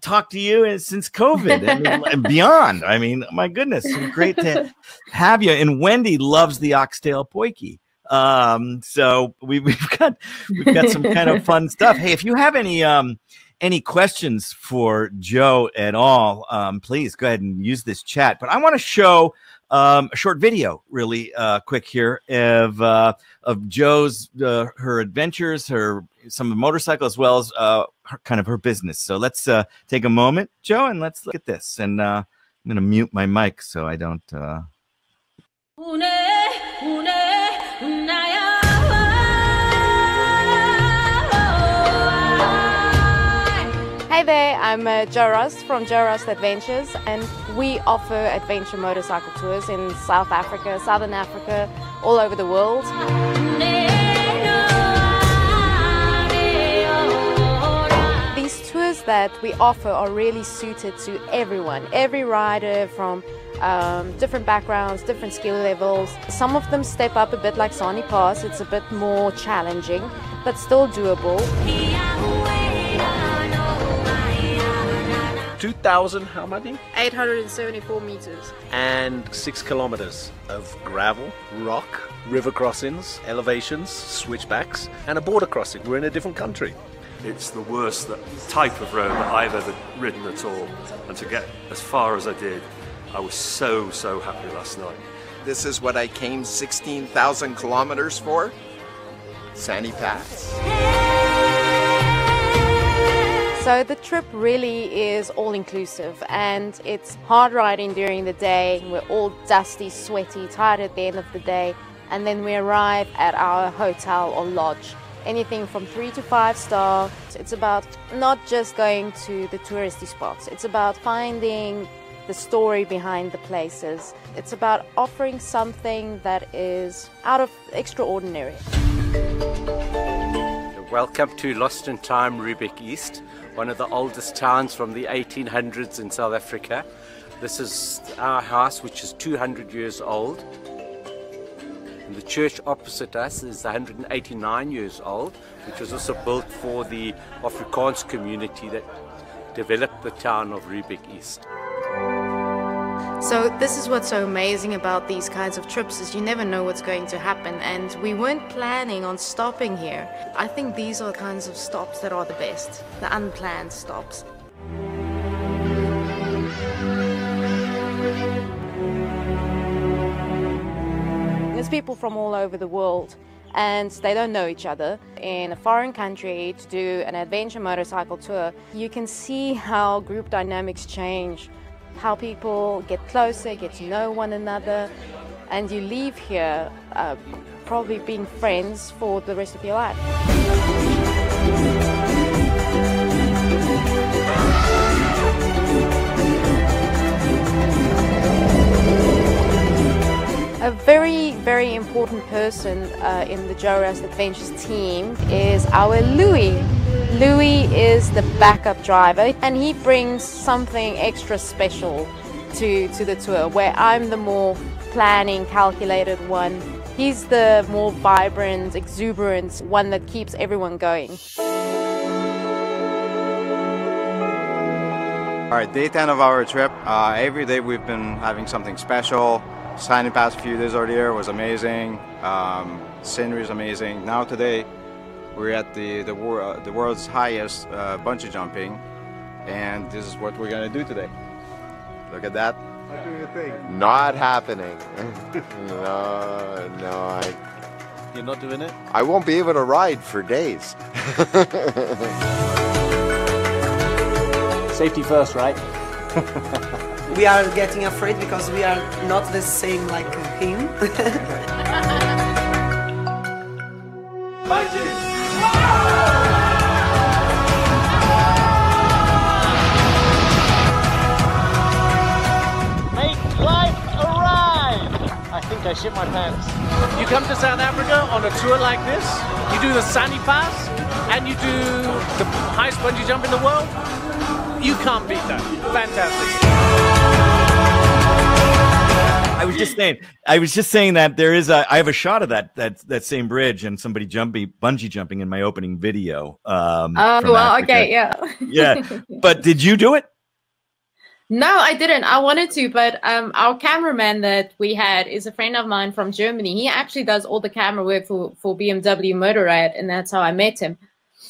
talked to you since COVID and beyond. I mean, my goodness, so great to have you. And Wendy loves the oxtail poiki. So we've got some kind of fun stuff. Hey, if you have any questions for Jo at all, please go ahead and use this chat. But I want to show a short video really quick here of Jo's her adventures, some of the motorcycle, as well as her business. So let's take a moment, Jo, and let's look at this. And I'm going to mute my mic so I don't
Hey there, I'm Jo Rust from Jo Rust Adventures, and we offer adventure motorcycle tours in South Africa, Southern Africa, all over the world. These tours that we offer are really suited to everyone, every rider from different backgrounds, different skill levels. Some of them step up a bit like Sahni Pass. It's a bit more challenging, but still doable.
2,000, how many?
874 meters.
And 6 kilometers of gravel, rock, river crossings, elevations, switchbacks, and a border crossing. We're in a different country.
It's the worst type of road that I've ever ridden at all. And to get as far as I did, I was so happy last night.
This is what I came 16,000 kilometers for. Sahni Pass.
So the trip really is all-inclusive, and it's hard riding during the day. We're all dusty, sweaty, tired at the end of the day, and then we arrive at our hotel or lodge. Anything from 3 to 5 star. It's about not just going to the touristy spots. It's about finding the story behind the places. It's about offering something that is out of extraordinary.
Welcome to Lost in Time, Riebeek East, one of the oldest towns from the 1800s in South Africa. This is our house, which is 200 years old. And the church opposite us is 189 years old, which was also built for the Afrikaans community that developed the town of Riebeek East.
So this is what's so amazing about these kinds of trips, is you never know what's going to happen, and we weren't planning on stopping here. I think these are the kinds of stops that are the best, the unplanned stops. There's people from all over the world, and they don't know each other. In a foreign country, to do an adventure motorcycle tour, you can see how group dynamics change, how people get closer, get to know one another, and you leave here probably being friends for the rest of your life. A very important person in the Jo Rust Adventures team is our Louis. Louis is the backup driver, and he brings something extra special to the tour, where I'm the more planning, calculated one. He's the more vibrant, exuberant one that keeps everyone going.
All right, day 10 of our trip. Every day we've been having something special. Sahni Pass a few days earlier was amazing. Scenery is amazing. Now today we're at the world's highest bungee jumping, and this is what we're gonna do today. Look at that.
What do you think? Not happening. No,
You're not doing it?
I won't be able to ride for days.
Safety first, right?
We are getting afraid because we are not the same like him.
Make life arrive! I think I shit my pants. You come to South Africa on a tour like this, you do the Sahni Pass, and you do the highest bungee jump in the world. You can't beat that. Fantastic.
I
I was just saying that there is I have a shot of that same bridge and somebody bungee jumping in my opening video.
Oh, well, Africa. Okay, yeah.
Yeah. But did you do it?
No, I didn't. I wanted to, but our cameraman that we had is a friend of mine from Germany. He actually does all the camera work for BMW WorldRider, and that's how I met him.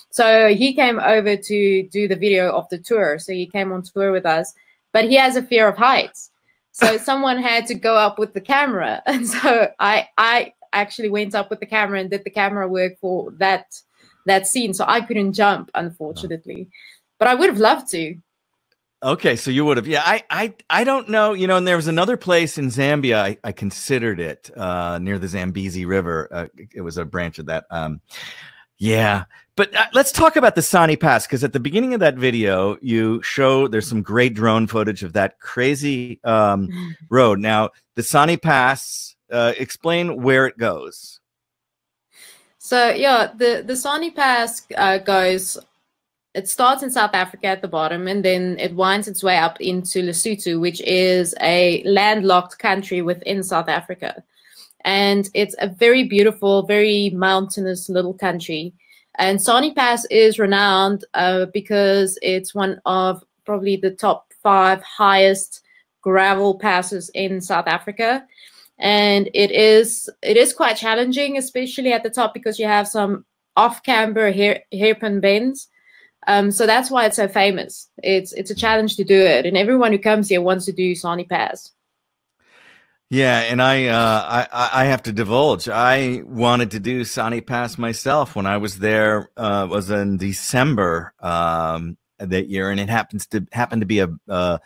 So he came over to do the video of the tour. So he came on tour with us, but he has a fear of heights. So someone had to go up with the camera. And so I actually went up with the camera and did the camera work for that scene. So I couldn't jump, unfortunately, but I would have loved to.
Okay, so you would have. Yeah, I don't know. You know, and there was another place in Zambia. I considered it near the Zambezi River. It was a branch of that. Yeah, but let's talk about the Sahni Pass, because at the beginning of that video, you show there's some great drone footage of that crazy road. Now, the Sahni Pass, explain where it goes.
So yeah, the Sahni Pass goes. It starts in South Africa at the bottom, and then it winds its way up into Lesotho, which is a landlocked country within South Africa. And it's a very beautiful, very mountainous little country. And Sahni Pass is renowned because it's one of probably the top 5 highest gravel passes in South Africa. And it is quite challenging, especially at the top, because you have some off-camber hairpin bends. So that's why it's so famous. It's a challenge to do it, and everyone who comes here wants to do Sahni Pass.
Yeah, and I have to divulge. I wanted to do Sahni Pass myself when I was there. Was in December that year, and it happened to be a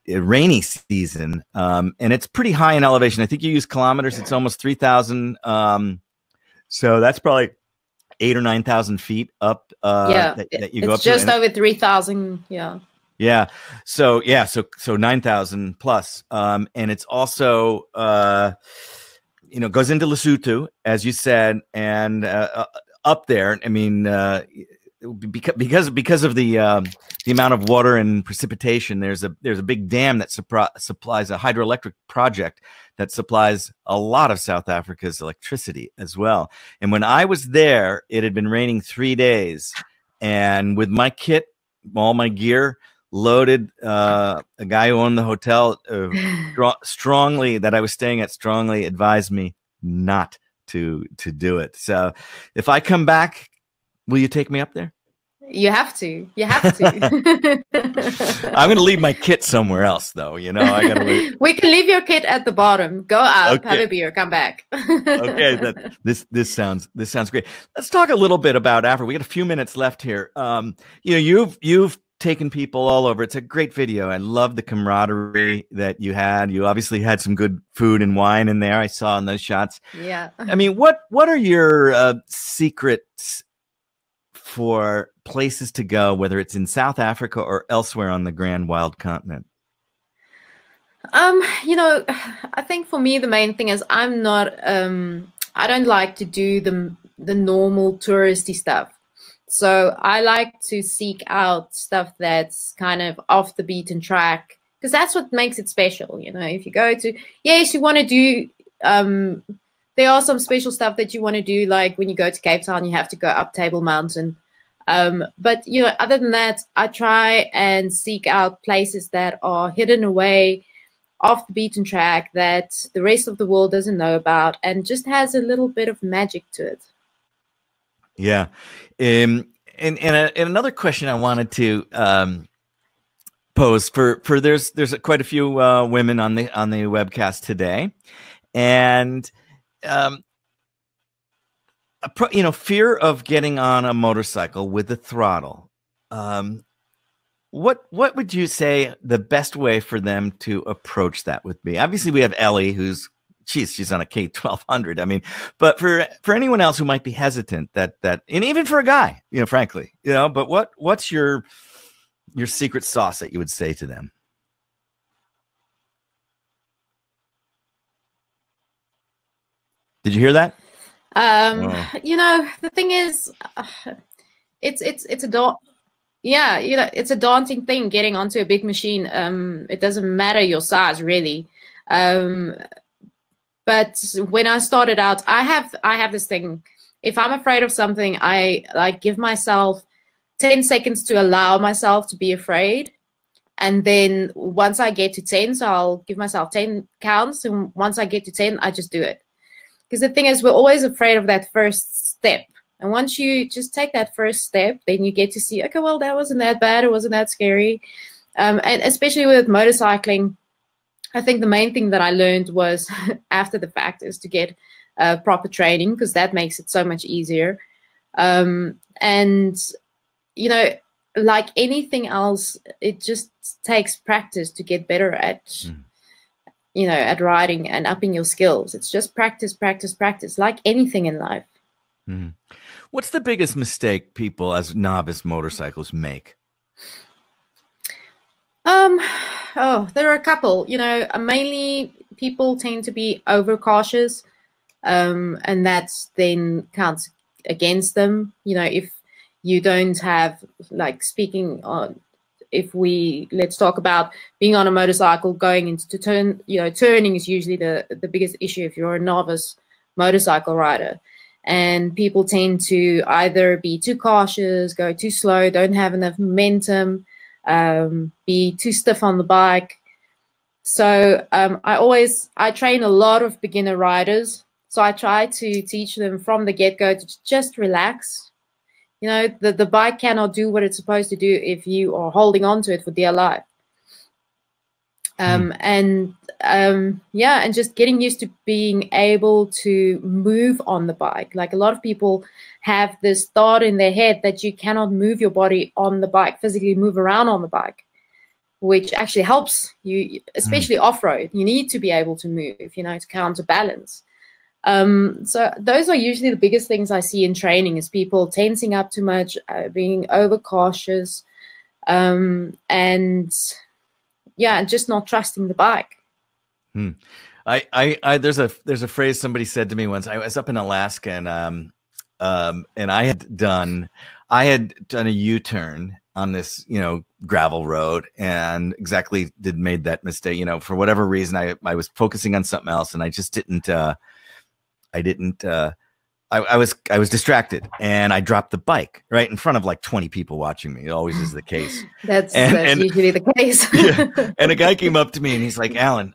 rainy season, and it's pretty high in elevation. I think you use kilometers. It's almost 3,000. So that's probably 8,000 or 9,000 feet up. That you go up.
It's just over 3,000. Yeah.
Yeah. So 9,000 plus. And it's also you know, goes into Lesotho, as you said, and up there. I mean, because of the amount of water and precipitation, there's a big dam that supplies a hydroelectric project that supplies a lot of South Africa's electricity as well. And when I was there, it had been raining 3 days, and with my kit, all my gear loaded, a guy who owned the hotel strongly that I was staying at strongly advised me not to do it. So if I come back, will you take me up there?
You have to. You have to.
I'm going to leave my kit somewhere else, though. You know, I got to leave.
We can leave your kit at the bottom. Go out, have a beer, come back.
Okay, this sounds great. Let's talk a little bit about Africa. We got a few minutes left here. You know, you've taken people all over. It's a great video. I love the camaraderie that you had. You obviously had some good food and wine in there. I saw in those shots.
Yeah.
I mean, what are your secrets for places to go, whether it's in South Africa or elsewhere on the grand wild continent?
You know, I think for me the main thing is I'm not I don't like to do the normal touristy stuff. So I like to seek out stuff that's kind of off the beaten track, because that's what makes it special. You know, if you go to, yes, you want to do there are some special stuff that you want to do, like when you go to Cape Town, you have to go up Table Mountain. But, you know, other than that, I try and seek out places that are hidden away off the beaten track that the rest of the world doesn't know about, and just has a little bit of magic to it.
Yeah. And another question I wanted to pose for there's quite a few women on the webcast today, and you know, fear of getting on a motorcycle with the throttle. What would you say the best way for them to approach that would be? Obviously, we have Ellie, who's she's on a K1200. I mean, but for anyone else who might be hesitant, that and even for a guy, you know, frankly, you know, but what's your secret sauce that you would say to them? Did you hear that?
You know, the thing is, it's yeah, you know, it's a daunting thing getting onto a big machine. It doesn't matter your size, really. But when I started out, I have this thing. If I'm afraid of something, I like give myself 10 seconds to allow myself to be afraid. And then once I get to 10, so I'll give myself 10 counts. And once I get to 10, I just do it. Because the thing is, we're always afraid of that first step. And once you just take that first step, then you get to see, okay, well, that wasn't that bad. It wasn't that scary. And especially with motorcycling, I think the main thing that I learned was after the fact is to get proper training, because that makes it so much easier. And, you know, like anything else, it just takes practice to get better at, you know, at riding and upping your skills. It's just practice, practice, practice, like anything in life.
What's the biggest mistake people as novice motorcyclists make?
Oh, there are a couple. You know, mainly people tend to be overcautious, and that's then counts against them. You know, if you don't have, like, speaking on, let's talk about being on a motorcycle going into turn, you know, turning is usually the biggest issue if you're a novice motorcycle rider. And people tend to either be too cautious, go too slow, don't have enough momentum, be too stiff on the bike. So I train a lot of beginner riders. So I try to teach them from the get-go to just relax. You know, the bike cannot do what it's supposed to do if you are holding on to it for dear life. And just getting used to being able to move on the bike. Like, a lot of people have this thought in their head that you cannot move your body on the bike, physically move around on the bike, which actually helps you, especially off-road. You need to be able to move, you know, to counterbalance. So those are usually the biggest things I see in training, is people tensing up too much, being overcautious, and just not trusting the bike.
There's a phrase somebody said to me once. I was up in Alaska, and I had done a U-turn on this, you know, gravel road, and made that mistake. You know, for whatever reason, I was focusing on something else, and I just didn't. I was distracted, and I dropped the bike right in front of like 20 people watching me. It always is the case. That's
usually the case.
Yeah. And a guy came up to me and he's like, "Allan,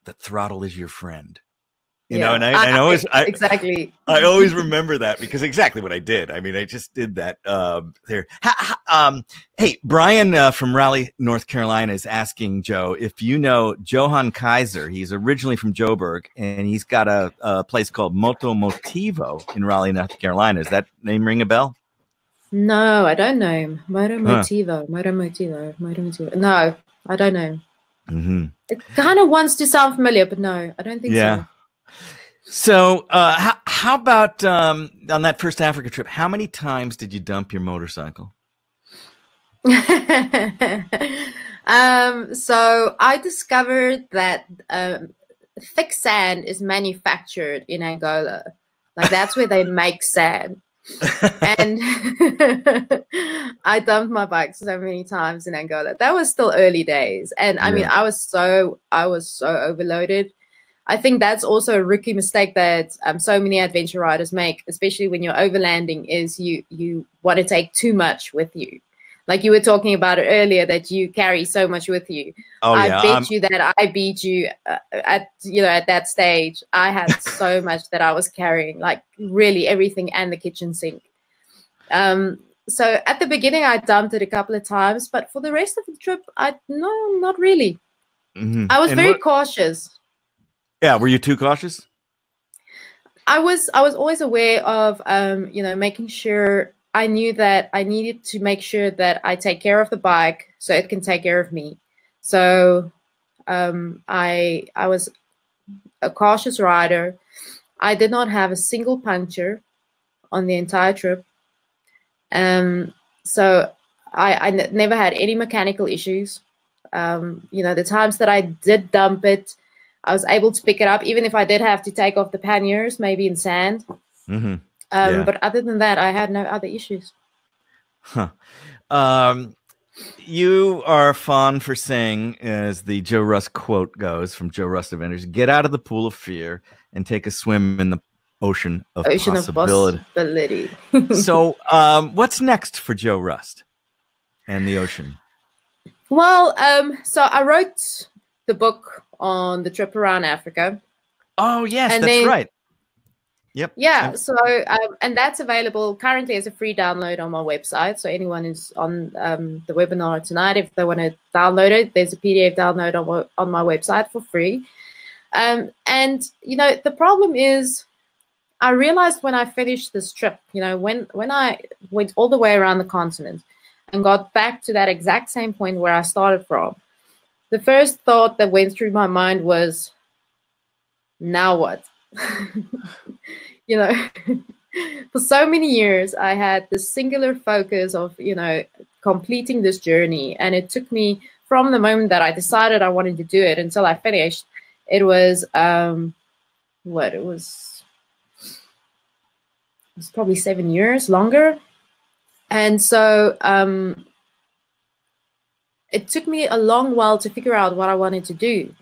the throttle is your friend." You know, and I always
exactly.
I always remember that, because exactly what I did. I mean, I just did that there. Hey, Brian from Raleigh, North Carolina is asking Joe if you know Johan Kaiser. He's originally from Joburg, and he's got a place called Moto Motivo in Raleigh, North Carolina. Does that name ring a bell?
No, I don't know him. Moto Motivo. No, I don't know. It kind of wants to sound familiar, but no, I don't think so.
So how about on that first Africa trip, how many times did you dump your motorcycle?
So I discovered that thick sand is manufactured in Angola. Like, that's where they make sand. And I dumped my bike so many times in Angola. That was still early days. And I mean, I was so overloaded. I think that's also a rookie mistake that so many adventure riders make, especially when you're overlanding, is you want to take too much with you. Like you were talking about it earlier, that you carry so much with you. I bet you that I beat you at that stage. I had so much that I was carrying, like really everything and the kitchen sink. So at the beginning, I dumped it a couple of times, but for the rest of the trip, no, not really. I was very cautious.
Yeah, were you too cautious?
I was always aware of making sure. I knew that I needed to make sure that I take care of the bike so it can take care of me. So I was a cautious rider. I did not have a single puncture on the entire trip. So I never had any mechanical issues. The times that I did dump it, I was able to pick it up, even if I did have to take off the panniers, maybe in sand. But other than that, I had no other issues.
Huh. You are fond for saying, as the Jo Rust quote goes from Jo Rust Adventures, get out of the pool of fear and take a swim in the ocean of possibility. So what's next for Jo Rust and the ocean?
Well, so I wrote the book on the trip around Africa.
Oh, yes, and that's right. Yep.
Yeah. So, and that's available currently as a free download on my website. So anyone who's on the webinar tonight, if they want to download it, there's a PDF download on my website for free. And, you know, the problem is I realized when I finished this trip, you know, when I went all the way around the continent and got back to that exact same point where I started from, the first thought that went through my mind was, now what? You know, for so many years, I had this singular focus of, you know, completing this journey. And it took me from the moment that I decided I wanted to do it until I finished. It was, it was probably 7 years longer. And so it took me a long while to figure out what I wanted to do.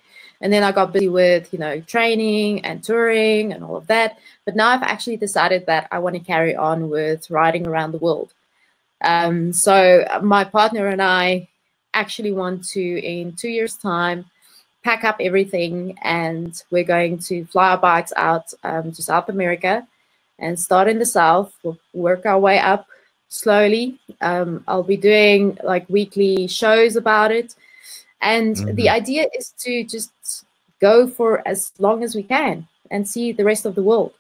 And then I got busy with, you know, training and touring and all of that. But now I've actually decided that I want to carry on with riding around the world. So my partner and I actually want to, in 2 years' time, pack up everything, and we're going to fly our bikes out to South America and start in the south. We'll work our way up slowly. I'll be doing like weekly shows about it. And the idea is to just go for as long as we can and see the rest of the world.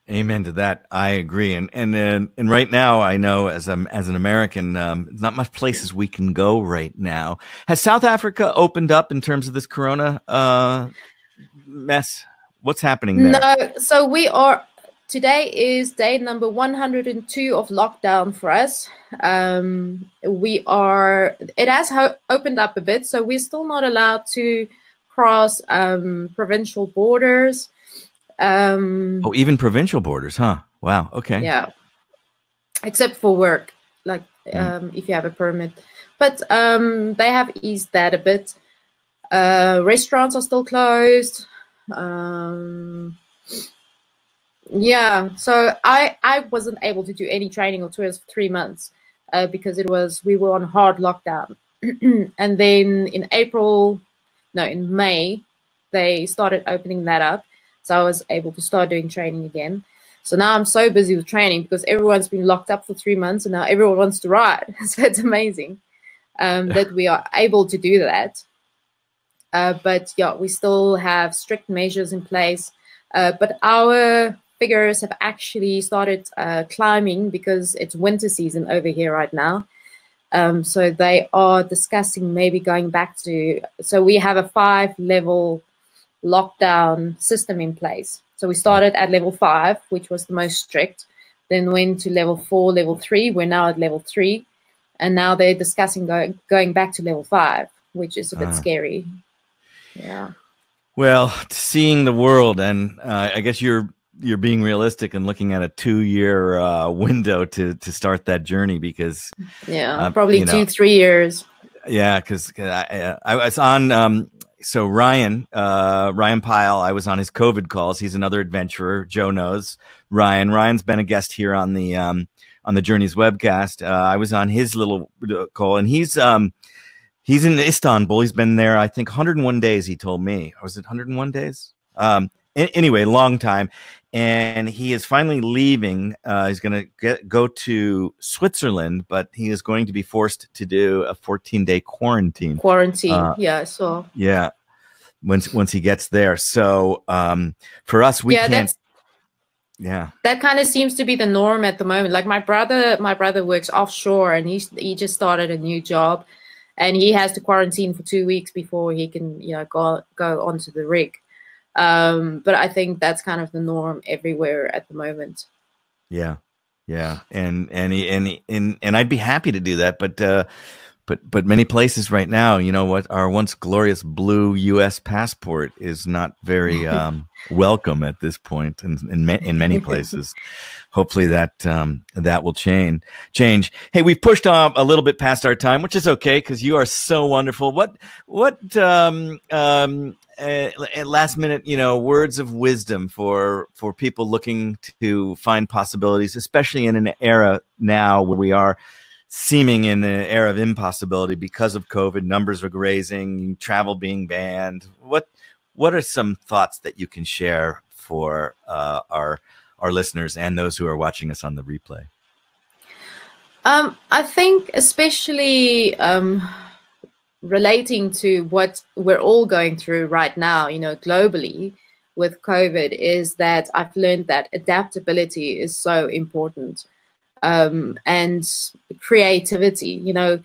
Amen to that. I agree. And right now, I know as an American, not much places we can go right now. Has South Africa opened up in terms of this Corona mess? What's happening there?
No. So we are. Today is day number 102 of lockdown for us. It has opened up a bit, so we're still not allowed to cross provincial borders.
Oh, even provincial borders, huh? Wow. Okay.
Yeah. Except for work, like if you have a permit. But they have eased that a bit. Restaurants are still closed. Yeah, so I wasn't able to do any training or tours for 3 months because we were on hard lockdown. And then in May, they started opening that up. So I was able to start doing training again. So now I'm so busy with training because everyone's been locked up for 3 months and now everyone wants to ride. So it's amazing that we are able to do that. But yeah, we still have strict measures in place. But our figures have actually started climbing because it's winter season over here right now. So they are discussing maybe going back to, so we have a 5-level lockdown system in place. So we started at level 5, which was the most strict, then went to level 4, level 3. We're now at level 3. And now they're discussing going back to level 5, which is a bit scary. Yeah.
Well, seeing the world, and I guess you're being realistic and looking at a 2-year window to start that journey, because
probably 2-3 years.
Yeah, because I was on so Ryan Pyle, I was on his COVID calls. He's another adventurer. Joe knows Ryan. Ryan's been a guest here on the JOURNEYS Webcast. I was on his little call, and he's in Istanbul. He's been there, I think, 101 days. He told me. Was it 101 days? Anyway, long time. And he is finally leaving. He's going to go to Switzerland, but he is going to be forced to do a 14-day quarantine.
Yeah, so.
Yeah, once he gets there. So for us, we can't. Yeah,
that kind of seems to be the norm at the moment. Like my brother works offshore, and he just started a new job, and he has to quarantine for 2 weeks before he can go onto the rig. But I think that's kind of the norm everywhere at the moment. Yeah,
and I'd be happy to do that, but But many places right now, you know what, our once glorious blue U.S. passport is not very welcome at this point in many places. Hopefully that that will change. Hey, we've pushed a little bit past our time, which is okay because you are so wonderful. What last minute, you know, words of wisdom for people looking to find possibilities, especially in an era now where we are seeming in an era of impossibility because of COVID, numbers are raising, travel being banned. What are some thoughts that you can share for our listeners and those who are watching us on the replay?
I think especially relating to what we're all going through right now, you know, globally with COVID, is that I've learned that adaptability is so important. And creativity, you know,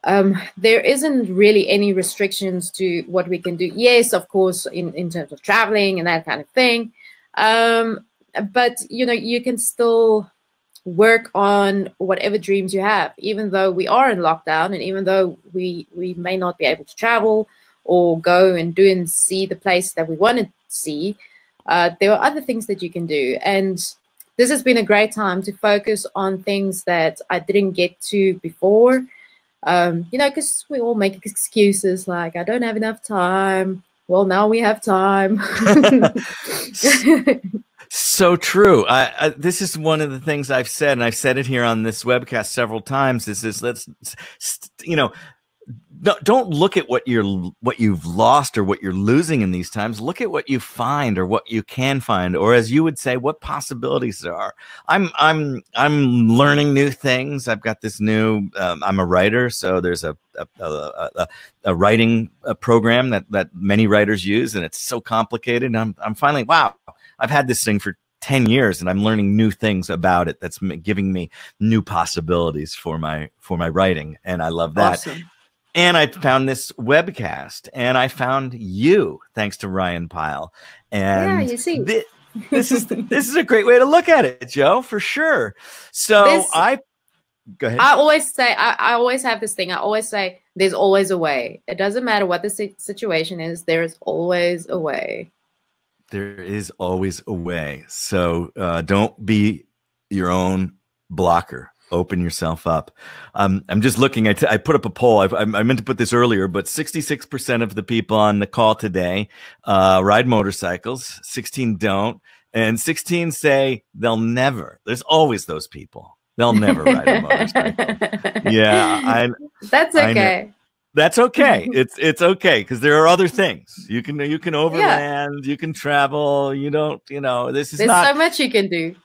there isn't really any restrictions to what we can do. Yes, of course, in terms of traveling and that kind of thing. But, you know, you can still work on whatever dreams you have, even though we are in lockdown and even though we may not be able to travel or go and do and see the place that we want to see. There are other things that you can do. And this has been a great time to focus on things that I didn't get to before, you know, because we all make excuses like, I don't have enough time. Well, now we have time.
So true. This is one of the things I've said, and I've said it here on this webcast several times, is let's, you know, don't look at what you've lost or what you're losing in these times. Look at what you find or what you can find, or as you would say, what possibilities there are. I'm learning new things. I've got this new. I'm a writer, so there's a writing program that many writers use, and it's so complicated. I'm finally, wow, I've had this thing for 10 years and I'm learning new things about it. That's giving me new possibilities for my writing, and I love that.
Awesome.
And I found this webcast, and I found you, thanks to Ryan Pyle. And
yeah, you see,
this is a great way to look at it, Joe, for sure. So go ahead.
I always say, I always have this thing. I always say, there's always a way. It doesn't matter what the situation is. There is always a way.
There is always a way. So don't be your own blocker. Open yourself up. I'm just looking. I put up a poll. I meant to put this earlier, but 66% of the people on the call today ride motorcycles. 16 don't, and 16 say they'll never. There's always those people. They'll never ride a motorcycle. Yeah,
that's okay.
That's okay. It's okay because there are other things you can overland. You can travel. You don't. You know, there's so
much you can do.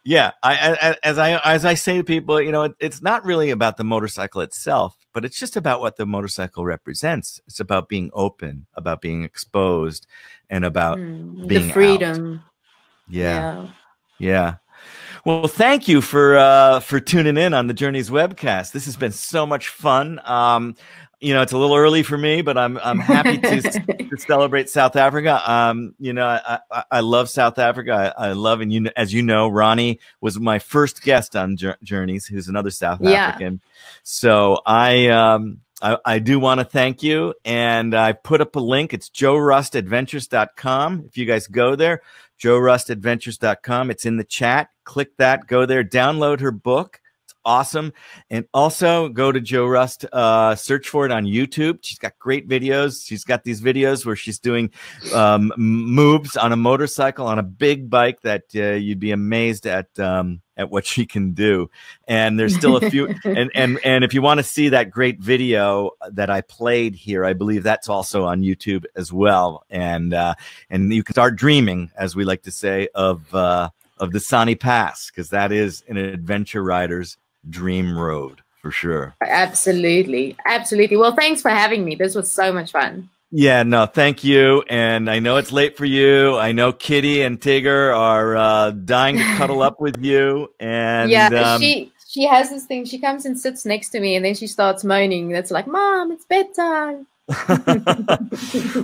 Yeah, as I say to people, you know, it's not really about the motorcycle itself, but it's just about what the motorcycle represents. It's about being open, about being exposed, and about being
the freedom.
Out. Yeah. Well, thank you for tuning in on the Journeys webcast. This has been so much fun. You know, it's a little early for me, but I'm happy to celebrate South Africa. You know, I love South Africa. I love, and you know, as you know, Ronnie was my first guest on Journeys, who's another South African. So I do want to thank you, and I put up a link. It's JoeRustAdventures.com. If you guys go there, JoeRustAdventures.com. It's in the chat. Click that. Go there. Download her book. Awesome. And also go to Jo Rust, search for it on YouTube. She's got great videos. She's got these videos where she's doing moves on a motorcycle, on a big bike that you'd be amazed at what she can do. And there's still a few, and if you want to see that great video that I played here, I believe that's also on YouTube as well. And you can start dreaming, as we like to say, of the Sahni Pass, because that is an adventure rider's dream road for sure.
Absolutely. Well, thanks for having me. This was so much fun.
Yeah, no, thank you. And I know it's late for you. I know Kitty and Tigger are dying to cuddle up with you. And
yeah, she has this thing. She comes and sits next to me, and then she starts moaning. That's like, Mom, it's bedtime.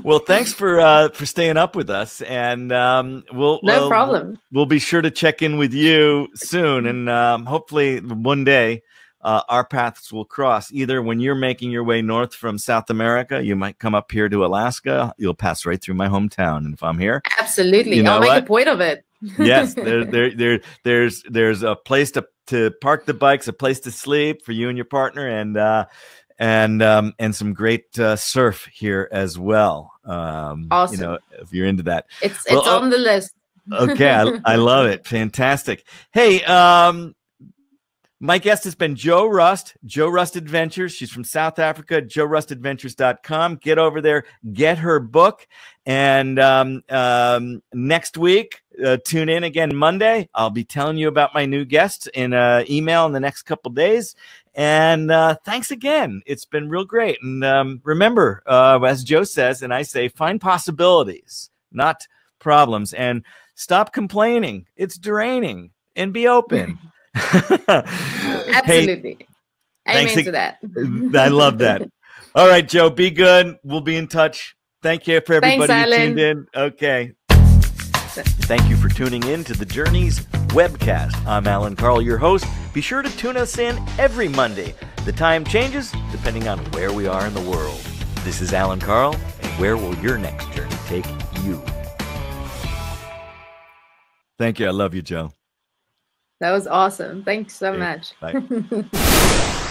Well, thanks for staying up with us, and
no problem.
We'll be sure to check in with you soon, and hopefully one day our paths will cross. Either when you're making your way north from South America, you might come up here to Alaska. You'll pass right through my hometown. And if I'm here,
absolutely,
you know
I'll make a point of it.
Yes, there's a place to park the bikes, a place to sleep for you and your partner, and some great surf here as well.
Awesome.
You know, if you're into that,
it's on the list.
Okay, I love it. Fantastic. Hey, my guest has been Jo Rust, Jo Rust Adventures. She's from South Africa, JoRustAdventures.com. Get over there, get her book. And next week, tune in again Monday. I'll be telling you about my new guests in an email in the next couple days. And thanks again. It's been real great. And remember, as Jo says, and I say, find possibilities, not problems. And stop complaining. It's draining. And be open.
Absolutely.
Hey,
amen to that.
I love that. All right, Jo, be good. We'll be in touch. Thank you for everybody who tuned in. Okay. Thank you for tuning in to the Journeys Webcast. I'm Allan Karl, your host. Be sure to tune us in every Monday. The time changes depending on where we are in the world. This is Allan Karl, and where will your next journey take you? Thank you. I love you, Jo.
That was awesome. Thanks so much.
Bye.